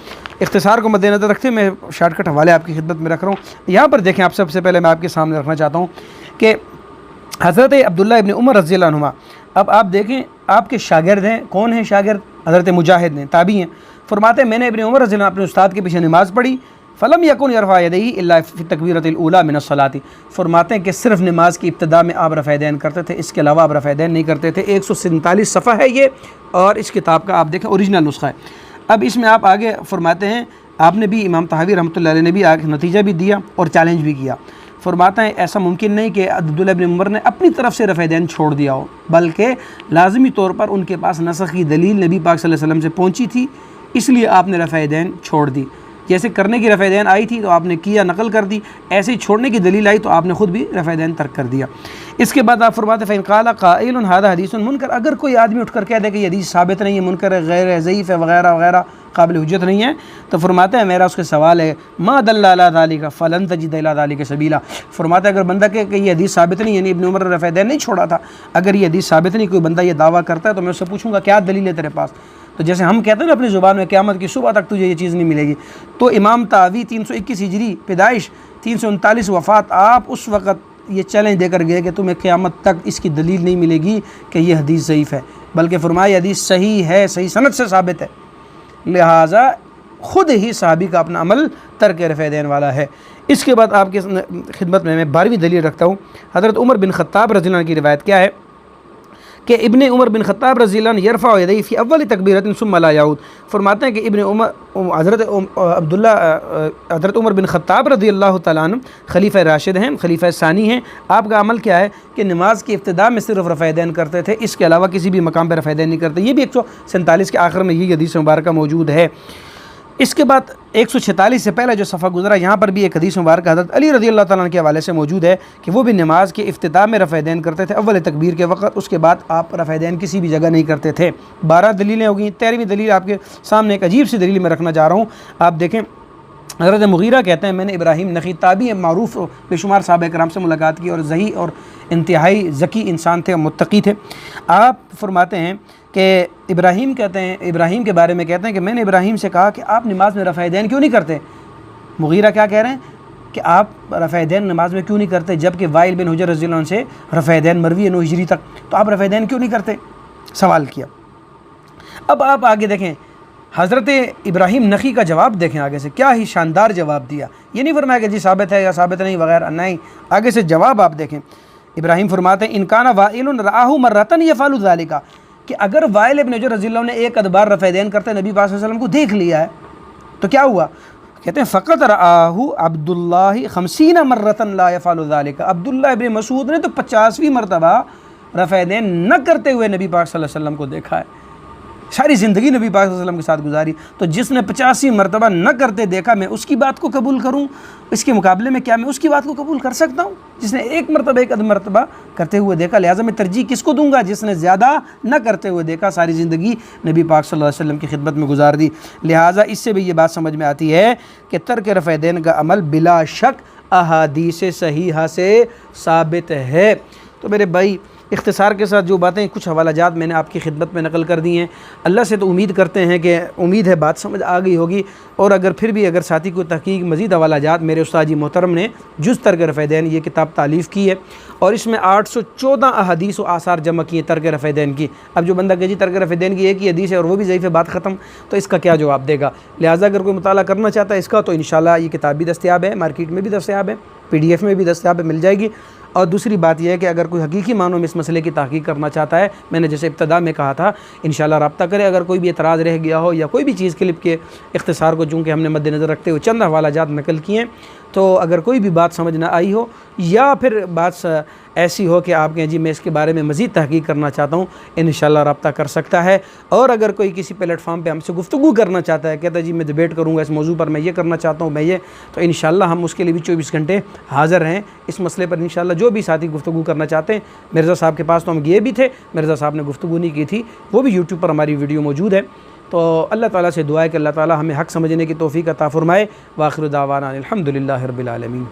इख्तिसार को मद्देनज़र रखते हुए मैं शार्टकट हवाले आपकी खिदमत में रख रहा हूँ। यहाँ पर देखें, आप सबसे पहले मैं आपके सामने रखना चाहता हूँ कि हज़रत अब्दुल्ला इब्न उमर रज़ियल्लाहु अन्हुमा, अब आप देखें आपके शागिर्द हैं, कौन हैं शागिर्द? हज़रत मुजाहिद हैं, ताबी हैं। फरमाते हैं मैंने इब्न उमर रज़ियल्लाहु अपने उस्ताद के पीछे नमाज़ पढ़ी, फ़लम यकुन यरफ़ा यदैहि इल्ला फ़ी तकबीरतिल ऊला मिनस सलाती। फरमाते हैं कि सिर्फ नमाज की इब्तिदा में आप रफ़अ यदैन करते थे, इसके अलावा आप रफ़अ यदैन नहीं करते थे। 147 सफ़ा है ये, और इस किताब का आप देखें ओरिजिनल नुस्खा है। अब इसमें आप आगे फरमाते हैं, आपने भी इमाम तहावी रहमतुल्लाह अलैह ने भी आगे नतीजा भी दिया और चैलेंज भी किया। फरमाता है ऐसा मुमकिन नहीं कि अब्दुल्ला इब्न उमर ने अपनी तरफ से रफ़अ यदैन छोड़ दिया हो, बल्कि लाजमी तौर पर उनके पास नसख़ की दलील नबी पाक सल्लल्लाहु अलैहि वसल्लम से पहुँची थी, इसलिए आपने रफ़अ यदैन छोड़ दी। जैसे करने की रफ़अ यदैन आई थी तो आपने किया, नकल कर दी, ऐसे ही छोड़ने की दलील आई तो आपने ख़ुद भी रफ़अ यदैन तर्क कर दिया। इसके बाद आप फरमाते फ़इन क़ाला क़ाइलुन हाज़ा हदीसुन मुनकर, अगर कोई आदमी उठकर कह दे कि ये हदीस साबित नहीं है, मुनकर है, गैर है, ज़ईफ़ है, वगैरह वगैरह, काबिल हुज्जत नहीं है, तो फरमाते हैं मेरा उसके सवाल है मा दल्ला अला ज़ालिका फ़लन तजिद इला ज़ालिका सबीला। फरमाते हैं अगर बंदा कहे कि ये हदीस साबित नहीं, यानी इब्न उमर ने रफ़अ यदैन नहीं छोड़ा था, अगर ये हदीस साबित नहीं, कोई बंदा ये दावा करता है तो मैं उससे पूछूंगा क्या दलील है तेरे पास। तो जैसे हम कहते हैं ना अपनी ज़ुबान में, क़यामत की सुबह तक तुझे ये चीज़ नहीं मिलेगी, तो इमाम तावी 321 हिजरी पैदाइश 339 वफ़ात, आप उस वक़्त ये चैलेंज देकर गए कि तुम्हें क़यामत तक इसकी दलील नहीं मिलेगी कि यह हदीस ज़ईफ़ है, बल्कि फरमाया हदीस सही है, सही सनद से साबित है, लिहाजा ख़ुद ही सहाबी का अपना अमल तर्क रफ़अ यदैन वाला है। इसके बाद आपके खिदमत में मैं 12वीं दलील रखता हूँ। हज़रत उमर बिन ख़त्ताब रज़ियल्लाहु अन्हु की रिवायत क्या है कि इब्न उमर बिन ख़त्ताब रज़ियल्लाहु अन्हु यरफ़अ यदैहि फ़ी अव्वल तकबीरतिन सुम्मा ला याऊद। फरमाते हैं कि इब्न उमर हज़रत उमर बिन ख़त्ताब रज़ियल्लाहु तआला अन्हु खलीफ़ा राशिद हैं, खलीफ़ा सानी हैं। आपका अमल क्या है कि नमाज की इब्तिदा में सिर्फ रफ़अ यदैन करते थे, इसके अलावा किसी भी मकाम पर रफ़अ यदैन नहीं करते। ये भी 147 के आखिर में ये हदीस मुबारक मौजूद है। इसके बाद 146 से पहले जो सफ़ा गुजरा, यहाँ पर भी एक हदीस मुबारक हज़रत अली रज़ियल्लाहु तआला अन्हु के हवाले से मौजूद है कि वो भी नमाज के इफ्तिताह में रफ़अ यदैन करते थे अव्वल तकबीर के वक़्त, उसके बाद आप रफ़अ यदैन किसी भी जगह नहीं करते थे। 12 दलीलें हो गई। 13वीं दलील आपके सामने एक अजीब सी दलील मैं रखना चाह रहा हूँ। आप देखें हज़रत मुग़ीरा कहते हैं मैंने इब्राहीम नख़ी ताबी मारूफ़ बेशुमार साहबा कराम से मुलाकात की और ज़ही और इंतहाई ज़की इंसान थे, मुत्तकी थे। आप फरमाते हैं कि इब्राहीम कहते हैं, इब्राहीम के बारे में कहते हैं कि मैंने इब्राहीम से कहा कि आप नमाज में रफ़अ यदैन क्यों नहीं करते। मुग़ीरा क्या कह रहे हैं कि आप रफ़अ यदैन नमाज में क्यों नहीं करते, जबकि वाइल बिन हुजर रज़ियल्लाहु अन्हु से रफ़अ यदैन मरवी है 9 हिजरी तक, तो आप रफ़अ यदैन क्यों नहीं करते, सवाल किया। अब आप आगे देखें हज़रत इब्राहीम नख़ी का जवाब देखें, आगे से क्या ही शानदार जवाब दिया। ये नहीं फरमाया कि जी साबित है या साबित नहीं वगैरह, नहीं, आगे से जवाब आप देखें। इब्राहीम फरमाते हैं इनकाना वाइलुन राहु मर्रतन यफ़अलु ज़ालिका, कि अगर वाइल इब्न हुजर रज़ियल्लाहु अन्हु ने एक अदबार रफ़अ यदैन करते नबी पाक सल्लल्लाहु अलैहि वसल्लम को देख लिया है, तो क्या हुआ। कहते हैं फ़क़त राहु अब्दुल्लाह 50 मर्रतन ला यफ़अलु ज़ालिका, अब्दुल्लाह इब्न मसूद ने तो 50वीं मरतबा रफ़अ यदैन न करते हुए नबी पाक सल्लल्लाहु अलैहि वसल्लम को देखा है। सारी ज़िंदगी नबी पाक सल्लल्लाहु अलैहि वसल्लम के साथ गुजारी, तो जिसने 85 मरतबा न करते देखा मैं उसकी बात को कबूल करूँ, इसके मुकाबले में क्या मैं उसकी बात को कबूल कर सकता हूँ जिसने एक मरतबा करते हुए देखा। लिहाजा मैं तरजीह किसको दूंगा, जिसने ज़्यादा न करते हुए देखा, सारी ज़िंदगी नबी पाक सल्लल्लाहु अलैहि वसल्लम की खिदमत में गुजार दी। लिहाजा इससे भी ये बात समझ में आती है कि तर्क रफ़अ यदैन का अमल बिला शक अहादीस सहीहा से साबित है। तो मेरे भाई इख्तिसार के साथ जो बातें कुछ हवालाजात मैंने आपकी खिदमत में नकल कर दी हैं, अल्लाह से तो उम्मीद करते हैं कि उम्मीद है बात समझ आ गई होगी। और अगर फिर भी अगर साथी को तहकीक मज़ीद हवालाजात, मेरे उस्ताद जी मोहतरम ने जुज़ तर्क रफ़अ यदैन ये किताब तालीफ़ की है और इसमें 814 अहादीस व आसार जमा किए तर्क रफ़अ यदैन की। अब जो बंदा कहे जी तर्क रफ़अ यदैन की एक ही हदीस है और वो भी ज़ईफ़ है, बात ख़त्म, तो इसका क्या जवाब देगा। लिहाजा अगर कोई मुताला करना चाहता है इसका, तो इंशाअल्लाह ये किताब भी दस्तयाब है, मार्केट में भी दस्तयाब है, PDF में भी दस्तयाब है, मिल जाएगी। और दूसरी बात यह है कि अगर कोई हकीकी मानों में इस मसले की तहकीक करना चाहता है, मैंने जैसे इब्तदा में कहा था, इंशाअल्लाह रब्ता करें। अगर कोई भी एतराज़ रह गया हो या कोई भी चीज़ क्लिप के इख्तिसार को चूँकि हमने मद्देनज़र रखते हुए चंद हवालाजात नकल किए, तो अगर कोई भी बात समझ ना आई हो या फिर बात ऐसी हो कि आप कहें जी मैं इसके बारे में मज़ीद तहकीक करना चाहता हूँ, इंशाअल्लाह रब्ता कर सकता है। और अगर कोई किसी प्लेटफॉर्म पे हमसे गुफ्तगू करना चाहता है, कहता है जी मैं डिबेट करूँगा इस मौजू पर, मैं ये करना चाहता हूँ, मैं ये, तो इंशाअल्लाह हम उसके लिए भी 24 घंटे हाज़िर हैं इस मसले पर। इंशाअल्लाह जो भी साथी गुफ्तगू करना चाहते हैं, मिर्ज़ा साहब के पास तो हम गए भी थे, मिर्ज़ा साहब ने गुफ्तगू नहीं की थी, वो भी यूट्यूब पर हमारी वीडियो मौजूद है। तो अल्लाह ताला से दुआ है कि अल्लाह ताला हमें हक़ समझने की तौफ़ीक़ अता फ़रमाए। व आखिर दावाना अनिल हम्दुलिल्लाहि रब्बिल आलमीन।